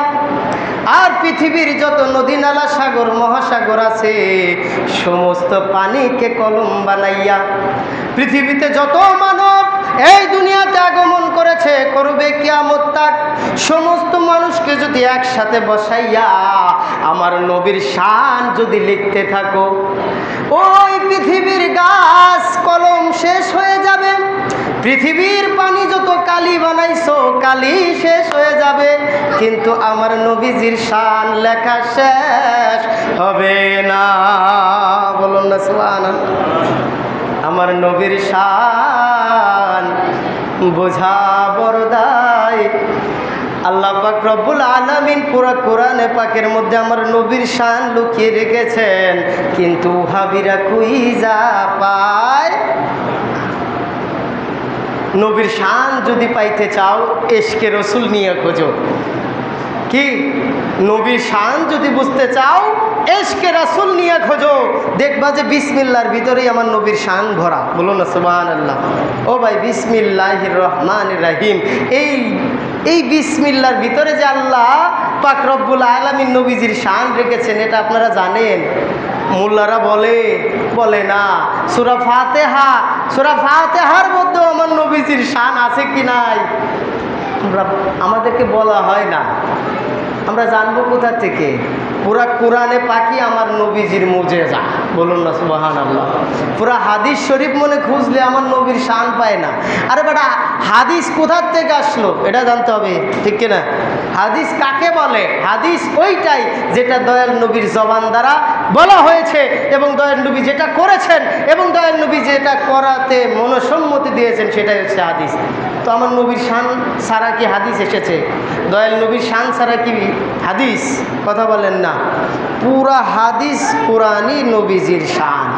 আর পৃথিবীর যত নদী নালা সাগর মহাসাগর আছে সমস্ত পানিকে কলম বানাইয়া, পৃথিবীতে যত মানব এই দুনিয়াতে আগমন করেছে, করবে কিয়ামত তাক, সমস্ত মানুষকে যদি একসাথে বসাইয়া আমার নবীর শান যদি লিখতে থাকো, ওই পৃথিবীর গাছ কলম শেষ হয়ে যাবে, পৃথিবীর পানি যত কালি বানাইছো কালি শেষ হয়ে যাবে, কিন্তু আমার নবীজির শান লেখা শেষ হবে না। বলুন না সুবহানাল্লাহ। আমার নবীর শান বোঝা বড়দাই। আল্লাহ পাক রব্বুল আলামিন পুরা কোরআনে পাকের মধ্যে আমার নবীর শান লুকিয়ে রেখেছেন, কিন্তু ওহাবীরা খুঁজা পায়। নবীর শান যদি পাইতে চাও, ইশকে রসুল নিয়ে খোঁজো। কি? নবীর শান যদি বুঝতে চাও, ইশকে রাসূল নিয়ে খোঁজো, দেখবা যে বিসমিল্লাহর ভিতরেই আমার নবীর শান ভরা। বলুন না সুবহানাল্লাহ। ও ভাই, বিসমিল্লাহির রহমানির রহিম, এই বিসমিল্লাহর ভিতরে যে আল্লাহ পাক রব্বুল আলামিন নবীজির শান রেখেছেন, এটা আপনারা জানেন? মোল্লারা বলে না। সূরা ফাতিহার মধ্যে আমার নবীজির শান আছে কি নাই আমাদেরকে বলা হয় না। আমরা জানবো কোথা থেকে? পুরা কোরআনে পাকি আমার নবীজির মুজেজা। বলুন না সুবহানাল্লাহ। পুরা হাদিস শরীফ মনে খুঁজলে আমার নবীর শান পায় না। আরে বেটা, হাদিস কোথার থেকে আসলো এটা জানতে হবে, ঠিক কিনা? হাদিস কাকে বলে? হাদিস ওইটাই যেটা দয়াল নবীর জবান দ্বারা বলা হয়েছে, এবং দয়াল নবী যেটা করেছেন এবং দয়াল নবী যেটা করাতে মনসম্মতি দিয়েছেন, সেটাই হচ্ছে হাদিস। তো আমার নবীর শান ছাড়া কি হাদিস এসেছে? দয়াল নবীর শান ছাড়া কি হাদিস? কথা বলেন না। পুরা হাদিস কোরআনই নবীজির শান,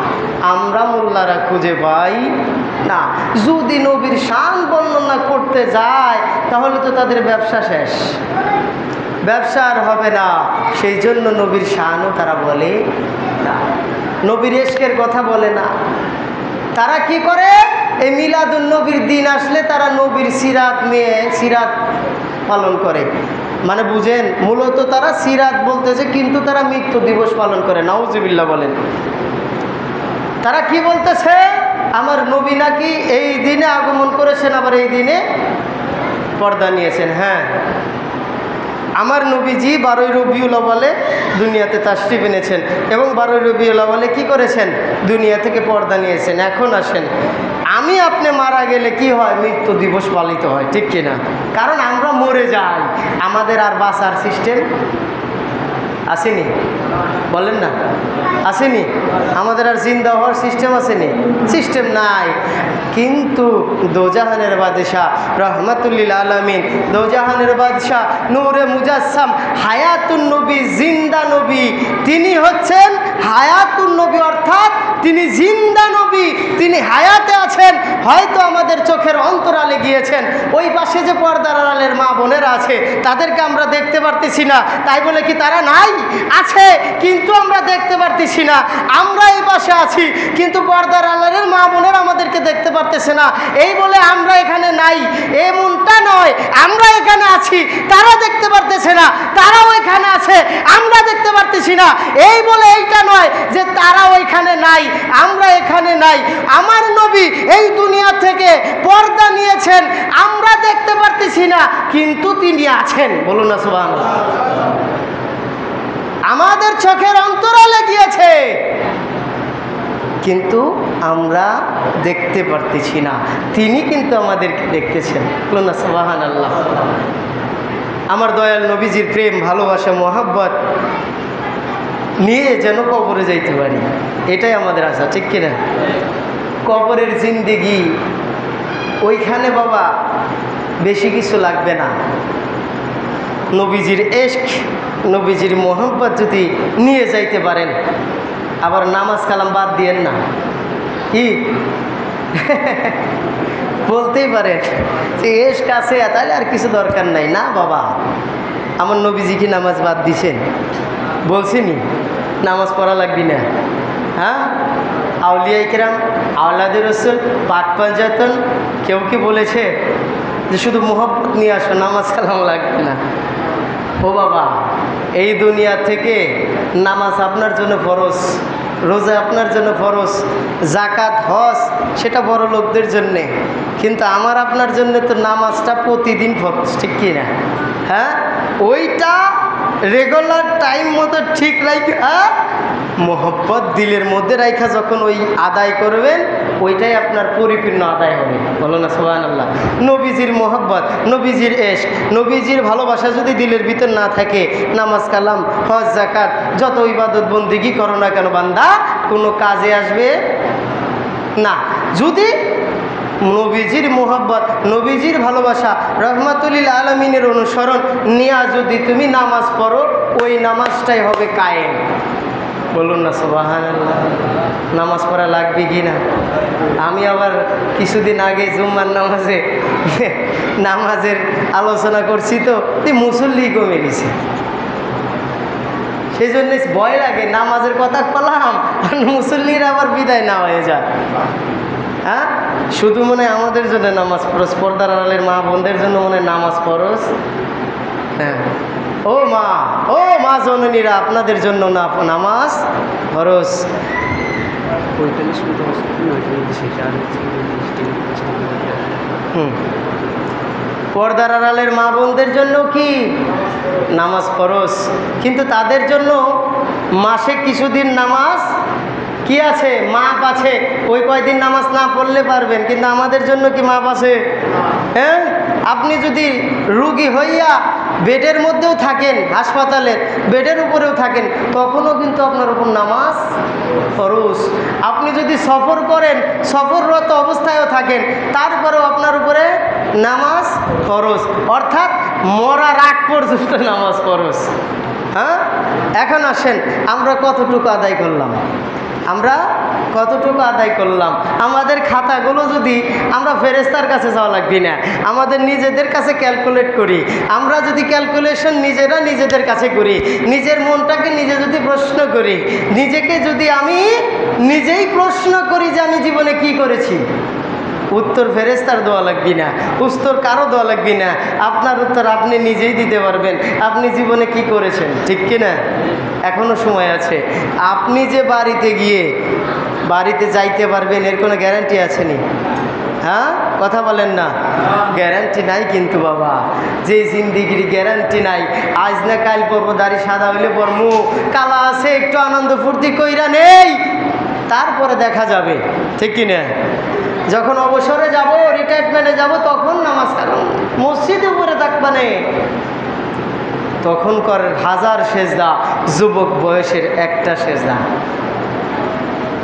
আমরা মোল্লারা খুঁজে পাই না। যদি নবীর শান বর্ণনা করতে যায়, তাহলে তো তাদের ব্যবসা শেষ, ব্যবসা আর হবে না। সেই জন্য নবীর শানও তারা বলে না, নবীর ইশকের কথা বলে না। তারা কি করে? এই মিলাদুন নবীর দিন আসলে তারা নবীর সিরাত পালন করে। মানে বুঝেন, মূলত তারা সিরাত বলতেছে, কিন্তু তারা মৃত্যু দিবস পালন করে। নাউজুবিল্লাহ বলেন। তারা কি বলতেছে? আমার নবী নাকি এই দিনে আগমন করেছেন, আবার এই দিনে পর্দা নিয়েছেন। হ্যাঁ, আমার নবীজি 12ই রবিউল আউয়ালে দুনিয়াতে তাশরিফ এনেছেন, এবং 12ই রবিউল আউয়ালে কি করেছেন? দুনিয়া থেকে পর্দা নিয়েছেন। এখন আসেন, আমি আপনি মারা গেলে কি হয়? মৃত্যু দিবস পালিত হয়, ঠিক কিনা? কারণ আমরা মরে যাই, আমাদের আর বাঁচার সিস্টেম আসেনি। বলেন না, আসেনি? আমাদের আর জিন্দা হওয়ার সিস্টেম আসেনি, সিস্টেম নাই। কিন্তু দোজাহানের বাদশাহ রহমাতুল্লিল আলামিন, দোজাহানের বাদশাহ নূরে মুজাসসাম, হায়াতুন নবী, জিন্দা নবী, তিনি হচ্ছেন হায়াতুন নবী, অর্থাৎ তিনি জিন্দা নবী, তিনি হায়াতে আছেন। হয়তো আমাদের চোখের অন্তরালে গিয়েছেন, ওই পাশে যে পর্দার আড়ালের মা বোনেরা আছে তাদেরকে আমরা দেখতে পারতেছি না, তাই বলে কি তারা নাই? আছে, কিন্তু আমরা দেখতে পারতেছি না। আমরা এই পাশে আছি, কিন্তু পর্দার আড়ালের মা বোনেরা আমাদেরকে দেখতে পারতেছে না, এই বলে আমরা এখানে নাই, এমনটা নয়। আমরা এখানে আছি, তারা দেখতে পারতেছে না, তারাও এখানে আছে, আমরা দেখতে পারতেছি না, এই বলে এইটা নয় যে তারা ওইখানে নাই, আমরা এখানে নাই। আমার নবী এই দুনিয়া থেকে পর্দা নিয়েছেন, আমরা দেখতে পারতেছি না, কিন্তু তিনি আছেন। বলুন না সুবহানাল্লাহ। আমাদের চোখের অন্তরালে গিয়েছে, কিন্তু আমরা দেখতে পারতেছি না, তিনি কিন্তু আমাদেরকে দেখতেছেন। বলুন না সুবহানাল্লাহ। আমার দয়াল নবীজির প্রেম, ভালোবাসা, মহব্বত নিয়ে যেন কবরে যাইতে পারি, এটাই আমাদের আশা, ঠিক কিনা? কবরের জিন্দেগি ওইখানে বাবা বেশি কিছু লাগবে না। নবীজির ইশক, নবীজির মোহাম্মত যদি নিয়ে যাইতে পারেন, আবার নামাজ কালাম বাদ দিয়েন না। কি বলতেই পারেন যে ইশক আছে তাহলে আর কিছু দরকার নাই। না বাবা, আমার নবীজি কি নামাজ বাদ দিছেন? বলছেনি নামাজ পড়া লাগবি না? হ্যাঁ, আউলিয়া ইকরাম, আওলাদে রসুল, পাক পাঞ্জাতন কেউ কি বলেছে যে শুধু মোহব্বত নিয়ে আসো, নামাজ কালাম লাগবে না? ও বাবা, এই দুনিয়া থেকে নামাজ আপনার জন্য ফরজ, রোজা আপনার জন্য ফরজ, জাকাত হজ সেটা বড় লোকদের জন্যে, কিন্তু আমার আপনার জন্য তো নামাজটা প্রতিদিন ফরজ, ঠিক কি না? হ্যাঁ, ওইটা রেগুলার টাইম মতো ঠিক রাখা, মোহব্বত দিলের মধ্যে রাখা যখন ওই আদায় করবেন, ওইটাই আপনার পরিপূর্ণ আদায় হবে। বলো না সুবহানাল্লাহ। নবীজির মোহব্বত, নবীজির ইশক, নবীজির ভালোবাসা যদি দিলের ভিতর না থাকে, নামাজ কালাম হজ যাকাত যত ইবাদত বন্দেগী করো না কেন বান্দা, কোনো কাজে আসবে না। যদি নবীজির মোহব্বত, নবীজির ভালোবাসা, রহমাতুল আলামিনের অনুসরণ নিয়ে যদি তুমি নামাজ পড়ো, ওই নামাজটাই হবে কায়েম। বলুন না সুবহানাল্লাহ। নামাজ পড়া লাগবে কি না? আমি আবার কিছুদিন আগে জুম্মার নামাজের আলোচনা করছি, তো মুসল্লি কমে গেছে, সেই জন্য ভয় লাগে। নামাজের কথা বললাম আর মুসল্লিরা আবার বিদায় না হয়ে যায়। হ্যাঁ, শুধু মনে হয় আমাদের জন্য নামাজ ফরজ, পর্দার আড়ালের মা বোনদের জন্য মনে হয় নামাজ ফরজ। হ্যাঁ, ও মা জননীরা, আপনাদের জন্য না নামাজ ফরজ। পর্দার আড়ালের মা বোনদের জন্য কি নামাজ ফরজ, কিন্তু তাদের জন্য মাসে কিছুদিন নামাজ কি আছে, মাপ আছে। ওই কয়দিন নামাজ না পড়লে পারবেন, কিন্তু আমাদের জন্য কি মাপ আছে? হ্যাঁ, আপনি যদি রুগী হইয়া বেডের মধ্যেও থাকেন, হাসপাতালের বেডের উপরেও থাকেন, তখনও কিন্তু আপনার উপর নামাজ ফরজ। আপনি যদি সফর করেন, সফররত অবস্থায়ও থাকেন, তারপরেও আপনার উপরে নামাজ ফরজ, অর্থাৎ মরার আগ পর্যন্ত নামাজ ফরজ। হ্যাঁ, এখন আসেন আমরা কতটুকু আদায় করলাম, আমরা কতটুকু আদায় করলাম। আমাদের খাতাগুলো যদি আমরা ফেরেশতার কাছে যাওয়া লাগবে না, আমাদের নিজেদের কাছে ক্যালকুলেট করি। আমরা যদি ক্যালকুলেশন নিজেরা নিজেদের কাছে করি, নিজের মনটাকে নিজে যদি প্রশ্ন করি, নিজেকে যদি আমি নিজেই প্রশ্ন করি যে আমি জীবনে কি করেছি, উত্তর ফেরেশতার দেওয়া লাগবে না, উত্তর কারো দেওয়া লাগবে না। আপনার উত্তর আপনি নিজেই দিতে পারবেন, আপনি জীবনে কি করেছেন, ঠিক কি না? এখনও সময় আছে। আপনি যে বাড়িতে যাইতে পারবেন এর কোনো গ্যারান্টি আছে নি? হ্যাঁ, কথা বলেন না, গ্যারান্টি নাই। কিন্তু বাবা, যে জিন্দিগির গ্যারান্টি নাই, আজ না কাল পরবো, দাড়ি সাদা হইলে পরমু, কালা আছে একটু আনন্দ ফুর্তি কইরা নেই, তারপরে দেখা যাবে, ঠিক কি না? যখন অবসরে যাব, রিটায়ারমেন্টে যাব, তখন নামাজ কালাম মসজিদে পড়ে থাকবানে, তখন করেন 1000 সেজদা, যুবক বয়সের একটা সেজদা।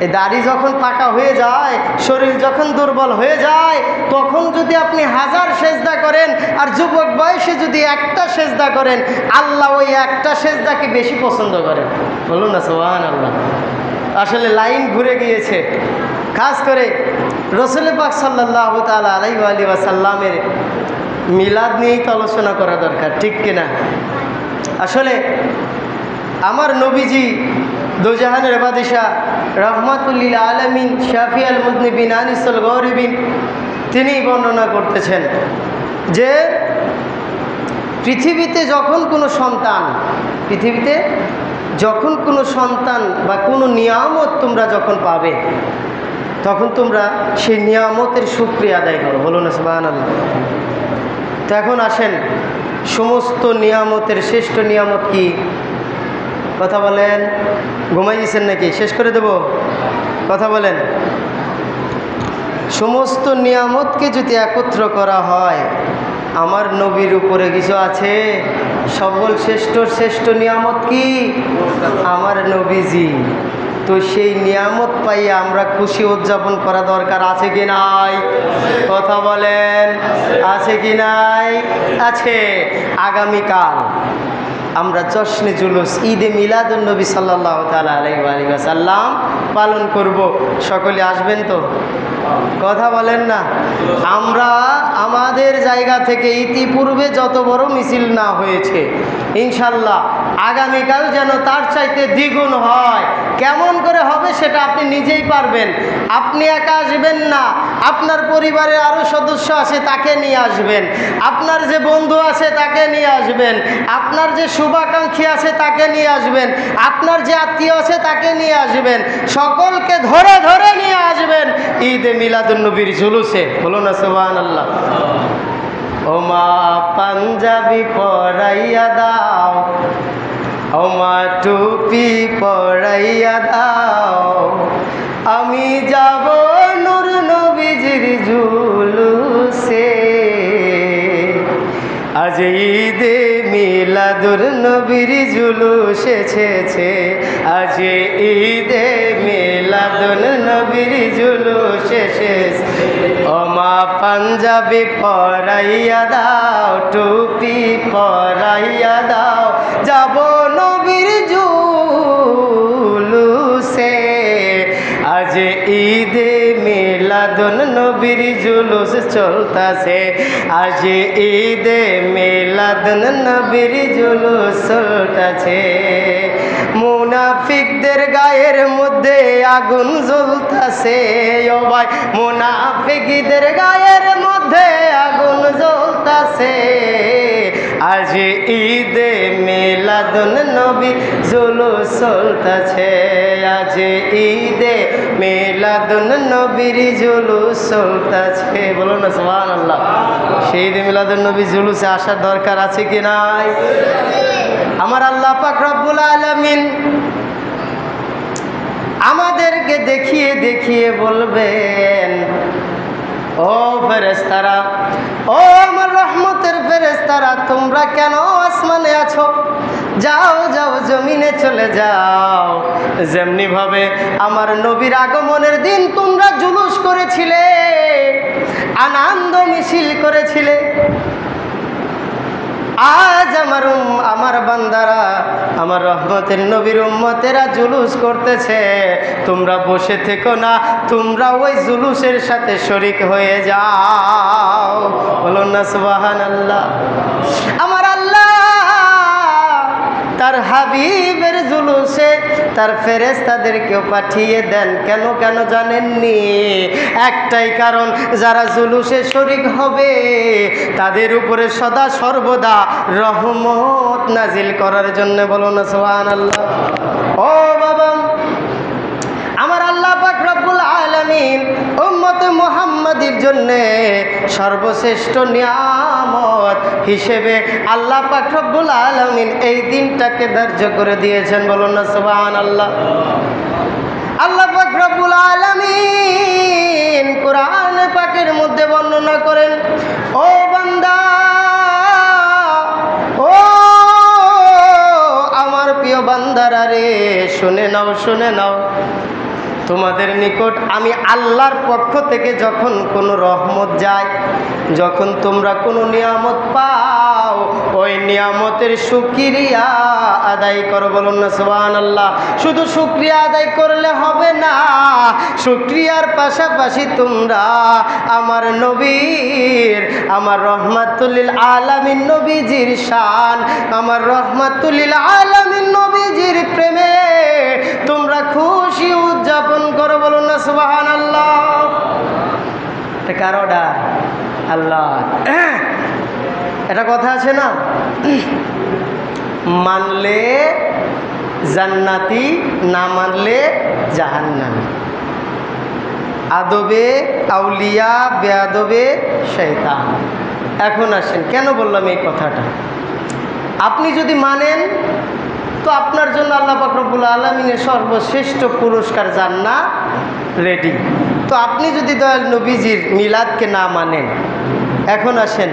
এই দাড়ি যখন পাকা হয়ে যায়, শরীর যখন দুর্বল হয়ে যায়, তখন যদি আপনি 1000 সেজদা করেন আর যুবক বয়সে যদি একটা সেজদা করেন, আল্লাহ ওই একটা সেজদাকে বেশি পছন্দ করেন। বলুন না সুবহানাল্লাহ। আসলে লাইন ঘুরে গিয়েছে। খাস করে রসুল পাক সাল্লাল্লাহু তাআলা আলাইহি ওয়া সাল্লামের মিলাদ নিয়েই তো আলোচনা করা দরকার, ঠিক কিনা? আসলে আমার নবীজি দোজাহানের বাদশাহ, রহমাতুল লিল আলামিন, শাফিউল মুযনিবিন, আনিসুল গরিবিন, তিনি বর্ণনা করতেছেন যে পৃথিবীতে যখন কোনো সন্তান বা কোনো নিয়ামত তোমরা যখন পাবে, তখন তোমরা সেই নিয়ামতের শুকরিয়া আদায় করো। বলো না সুবহানাল্লাহ। তো এখন আসেন, সমস্ত নিয়ামতের শ্রেষ্ঠ নিয়ামত কি? কথা বলেন, ঘুমাই দিয়েছেন নাকি? শেষ করে দেব, কথা বলেন। সমস্ত নিয়ামতকে যদি একত্র করা হয়, আমার নবীর উপরে কিছু আছে? সকল শ্রেষ্ঠ নিয়ামত কি? আমার নবীজি। তো সেই নিয়ামত পাইয়ে আমরা খুশি উদযাপন করা দরকার আছে কি নাই? কথা বলেন, আছে কি নাই? আছে। আগামীকাল আমরা জশ্নে জুলুস ঈদে মিলাদুন নবী সাল্লাল্লাহু তাআলা আলাইহি ওয়াসাল্লাম পালন করব। সকলে আসবেন তো? কথা বলেন না। আমরা আমাদের জায়গা থেকে ইতিপূর্বে যত বড় মিছিল না হয়েছে, ইনশাল্লাহ আগামীকাল যেন তার চাইতে দ্বিগুণ হয়। কেমন করে হবে সেটা আপনি নিজেই পারবেন। আপনি একা আসবেন না, আপনার পরিবারের আরও সদস্য আছে তাকে নিয়ে আসবেন, আপনার যে বন্ধু আছে তাকে নিয়ে আসবেন, আপনার যে শুভাকাঙ্ক্ষী আছে তাকে নিয়ে আসবেন, আপনার যে আত্মীয় আছে তাকে নিয়ে আসবেন, সকলকে ধরে ধরে নিয়ে আসবেন ঈদে মিলাদুন্নবীর জুলুসে। বলুন না সুবহানাল্লাহ। ও মা পাঞ্জাবি পরাইয়া দাও, ও মা টুপি পরাইয়া দাও, আমি যাব নূর নবীজির জুলুসে। আজ ঈদে মিলাদুর নবীর জুলুস এসেছে, আজ ঈদে মিলাদুর নবীর জুলুস এসেছে। ও মা পাঞ্জাবি পরাইয়া দাও, টুপি পরাইয়া দাও, যাব নবীর জুলুসে। আজ ঈদে মিলাদুন নবীর জুলুস চলতাছে, আজ ঈদে মিলাদুন নবীর জুলুস চলতাছে। মুনাফিকদের গায়ের মধ্যে আগুন জ্বলতাছে, ও ভাই মুনাফিকদের গায়ের মধ্যে আগুন জ্বলতাছে। আজ ঈদে মিলাদুন নবী জুলুস চলতাছে, আজ ঈদে মিলাদুন নবীর জুলুস চলতাছে। বলুন না সুবহানাল্লাহ। সেই ঈদে মিলাদুন নবী জুলুসে আসার দরকার আছে কি নাই? আমার আল্লাহ পাক রব্বুল আলামিন আমাদেরকে দেখিয়ে দেখিয়ে বলবেন, ও ফেরেশতারা, ও আমার রহমতের ফেরেশতারা, তোমরা কেন আসমানে আছো? যাও যাও জমিনে চলে যাও। যেমনি ভাবে আমার নবীর আগমনের দিন তোমরা জুলুস করেছিলে, আনন্দ মিছিল করেছিলে, আজ আমার বান্দারা, আমার রহমতের নবীর উম্মতেরা জুলুস করতেছে। তোমরা বসে থেকো না, তোমরা ওই জুলুসের সাথে শরীক হয়ে যাও। বলুন না সুবহানাল্লাহ। আমার আল্লাহ তার হাবিবের জুলুসে তার ফেরেশতাদেরকেও পাঠিয়ে দেন। কেন কেন জানেননি? একটাই কারণ, যারা জুলুসে শরীক হবে তাদের উপরে সদা সর্বদা রহমত নাজিল করার জন্য। বলুন না সুবহানাল্লাহ। ও বাবা, আমার আল্লাহ পাক রব্বুল আলামিন উম্মতে মুহাম্মাদির জন্য সর্বশ্রেষ্ঠ নিয়ামত হিসেবে আল্লাহ পাক রব্বুল আলামিন এই দিনটাকে ধার্য করে দিয়েছেন। বলুন না সুবহানাল্লাহ। আল্লাহ পাক রব্বুল আলামিন কোরআন পাকের মধ্যে বর্ণনা করেন, ও বান্দা, ও আমার প্রিয় বান্দারা রে, শুনে নাও শুনে নাও, তোমাদের নিকট আমি আল্লাহর পক্ষ থেকে যখন কোনো রহমত যায়, যখন তোমরা কোনো নিয়ামত পাও, ওই নিয়ামতের শুকরিয়া আদায় করো। বলুন না সুবহানাল্লাহ। শুধু শুকরিয়া আদায় করলে হবে না, শুকরিয়ার পাশাপাশি তোমরা আমার নবীর, আমার রহমাতুল আলামিন নবীজির শান, আমার রহমাতুল আলামিন নবীজির প্রেমে তোমরা খুশি উদযাপন করো। বলুন না সুবহানাল্লাহ। এটা কার অর্ডার? আল্লাহ। এটা কথা আছে না, মানলে জান্নাতি, না মানলে জাহান্নামী। আদবে আউলিয়া, বেয়াদবে শয়তান। এখন আসেন, কেন বললাম এই কথাটা? আপনি যদি মানেন তো আপনার জন্য আল্লাহ পাক রব্বুল আলামিনের সর্বশ্রেষ্ঠ পুরস্কার জান্নাত রেডি। তো আপনি যদি দয়াল নবীজির মিলাদকে না মানেন, এখন আসেন,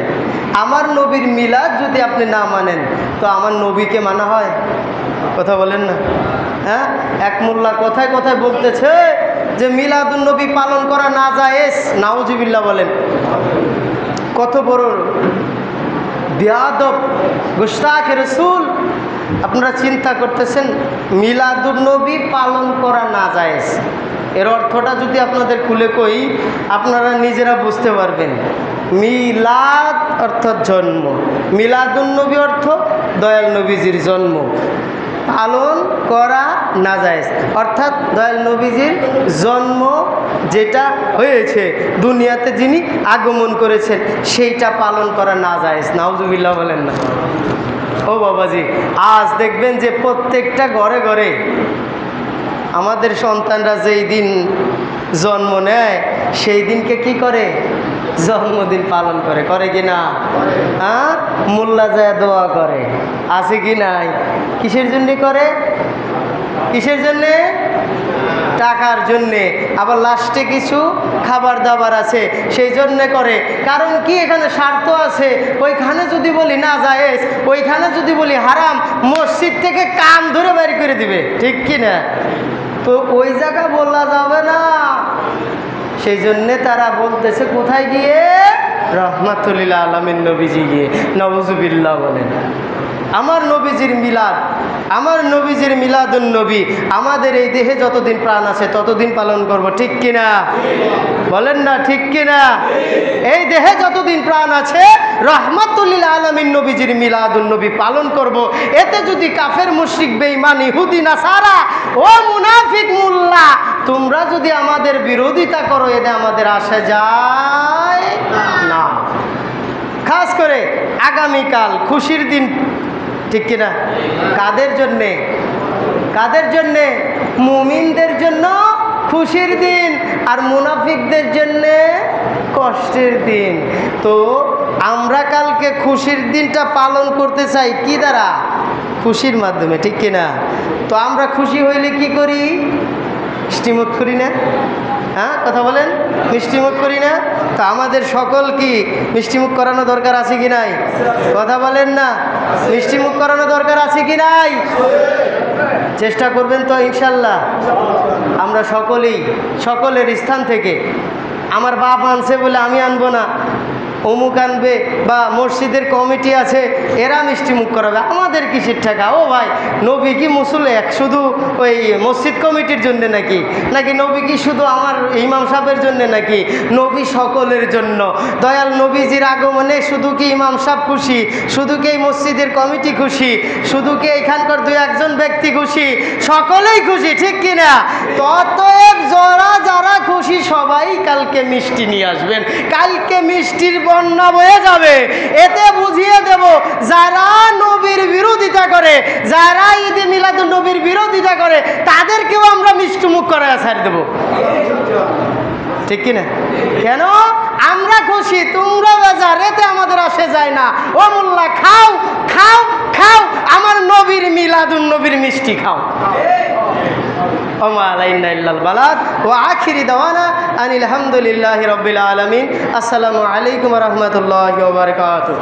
আমার নবীর মিলাদ যদি আপনি না মানেন তো আমার নবীকে মানা হয়? কথা বলেন না। হ্যাঁ, এক মোল্লা কথায় কথায় বলতেছে যে মিলাদুন নবী পালন করা না জায়েজ। নাউজুবিল্লাহ বলেন। কত বড় বেয়াদব, গুস্তাখ রাসূল। আপনারা চিন্তা করতেছেন মিলাদুন নবী পালন করা না জায়েজ, এর অর্থটা যদি আপনাদের খুলে কই আপনারা নিজেরা বুঝতে পারবেন। মিলাদ অর্থাৎ জন্ম, মিলাদুন নবী অর্থ দয়াল নবীজির জন্ম। পালন করা না জায়েজ অর্থাৎ দয়াল নবীজির জন্ম যেটা হয়েছে, দুনিয়াতে যিনি আগমন করেছেন সেইটা পালন করা না জায়েজ। নাউজুবিল্লাহ বলেন না। ও বাবাজি, আজ দেখবেন যে প্রত্যেকটা ঘরে ঘরে আমাদের সন্তানরা যেই দিন জন্ম নেয় সেই দিনকে কি করে? জন্মদিন পালন করে। করে কি না? হ্যাঁ, মোল্লা যায় দোয়া করে, আছে কি নাই? কিসের জন্যে করে? কিসের জন্যে? টাকার জন্যে। আবার লাস্টে কিছু খাবার দাবার আছে সেই জন্যে করে। কারণ কি? এখানে স্বার্থ আছে। ওইখানে যদি বলি না জায়েজ, ওইখানে যদি বলি হারাম, মসজিদ থেকে কান ধরে বের করে দিবে, ঠিক কি না? তো ওই জায়গা বলা যাবে না। সেই জন্যে তারা বলতেছে কোথায় গিয়ে? রহমাতুল লিল আলামিন নবীজি গিয়ে। নাউজুবিল্লাহ বলেন। আমার নবীজির মিলাদ, আমার নবীজির মিলাদুন নবী আমাদের এই দেহে যতদিন প্রাণ আছে ততদিন পালন করব, ঠিক কিনা? বলেন না, ঠিক কিনা? এই দেহে যতদিন প্রাণ আছে রহমাতুল লিল আলামিন নবীজির মিলাদুন নবী পালন করব। এতে যদি কাফের মুশরিক বেঈমান ইহুদি নাসারা ও মুনাফিক মোল্লা তোমরা যদি আমাদের বিরোধিতা করো, এতে আমাদের আসা যায় না। খাস করে আগামীকাল খুশির দিন, ঠিক কিনা? কাদের জন্যে? কাদের জন্যে? মুমিনদের জন্য খুশির দিন, আর মুনাফিকদের জন্যে কষ্টের দিন। তো আমরা কালকে খুশির দিনটা পালন করতে চাই কি দ্বারা? খুশির মাধ্যমে, ঠিক কিনা? তো আমরা খুশি হইলে কি করি? মিষ্টিমুখ করি না? হ্যাঁ, কথা বলেন। মিষ্টিমুখ করি না? তো আমাদের সকল কি মিষ্টিমুখ করানো দরকার আছে কি নাই? কথা বলেন না। মিষ্টিমুখ করানো দরকার আছে কি নাই? চেষ্টা করবেন তো ইনশাল্লাহ। আমরা সকলেই সকলের স্থান থেকে, আমার বাপ আনছে বলে আমি আনবো না, অমুক আনবে বা মসজিদের কমিটি আছে এরা মিষ্টি মুখ করাবে, আমাদের কিসের টাকা? ও ভাই, নবী কি মুসুল এক শুধু ওই মসজিদ কমিটির জন্য নাকি? নাকি নবী কি শুধু আমার ইমাম সাহেবের জন্য নাকি? নবী সকলের জন্য। দয়াল নবীজির আগমনে শুধু কি ইমাম সাহেব খুশি? শুধু কি এই মসজিদের কমিটি খুশি? শুধু কি এখানকার দুই একজন ব্যক্তি খুশি? সকলেই খুশি, ঠিক কিনা? ততএব যারা খুশি সবাই কালকে মিষ্টি নিয়ে আসবেন। কালকে মিষ্টির বন্যা বয়ে যাবে। এতে বুঝিয়ে দেব যারা নবীর বিরোধিতা করে, যারা ঈদে মিলাদুন নবীর বিরোধিতা করে তাদেরকেও আমরা মিষ্টি মুখ করে ছাড় দেব, ঠিক কিনা? কেন? আমরা খুশি, তোমরা বেজার, এতে আমাদের আসে যায় না। ও মোল্লা, খাও খাও খাও, আমার নবীর মিলাদুন নবীর মিষ্টি খাও। ওমা আলাইনা ইল্লাল বালাগ ওয়া আখিরি দাওয়ানা আনিল হামদুলিল্লাহি রাব্বিল আলামিন। আসসালামু আলাইকুম ওয়া রাহমাতুল্লাহি ওয়া বারাকাতুহু।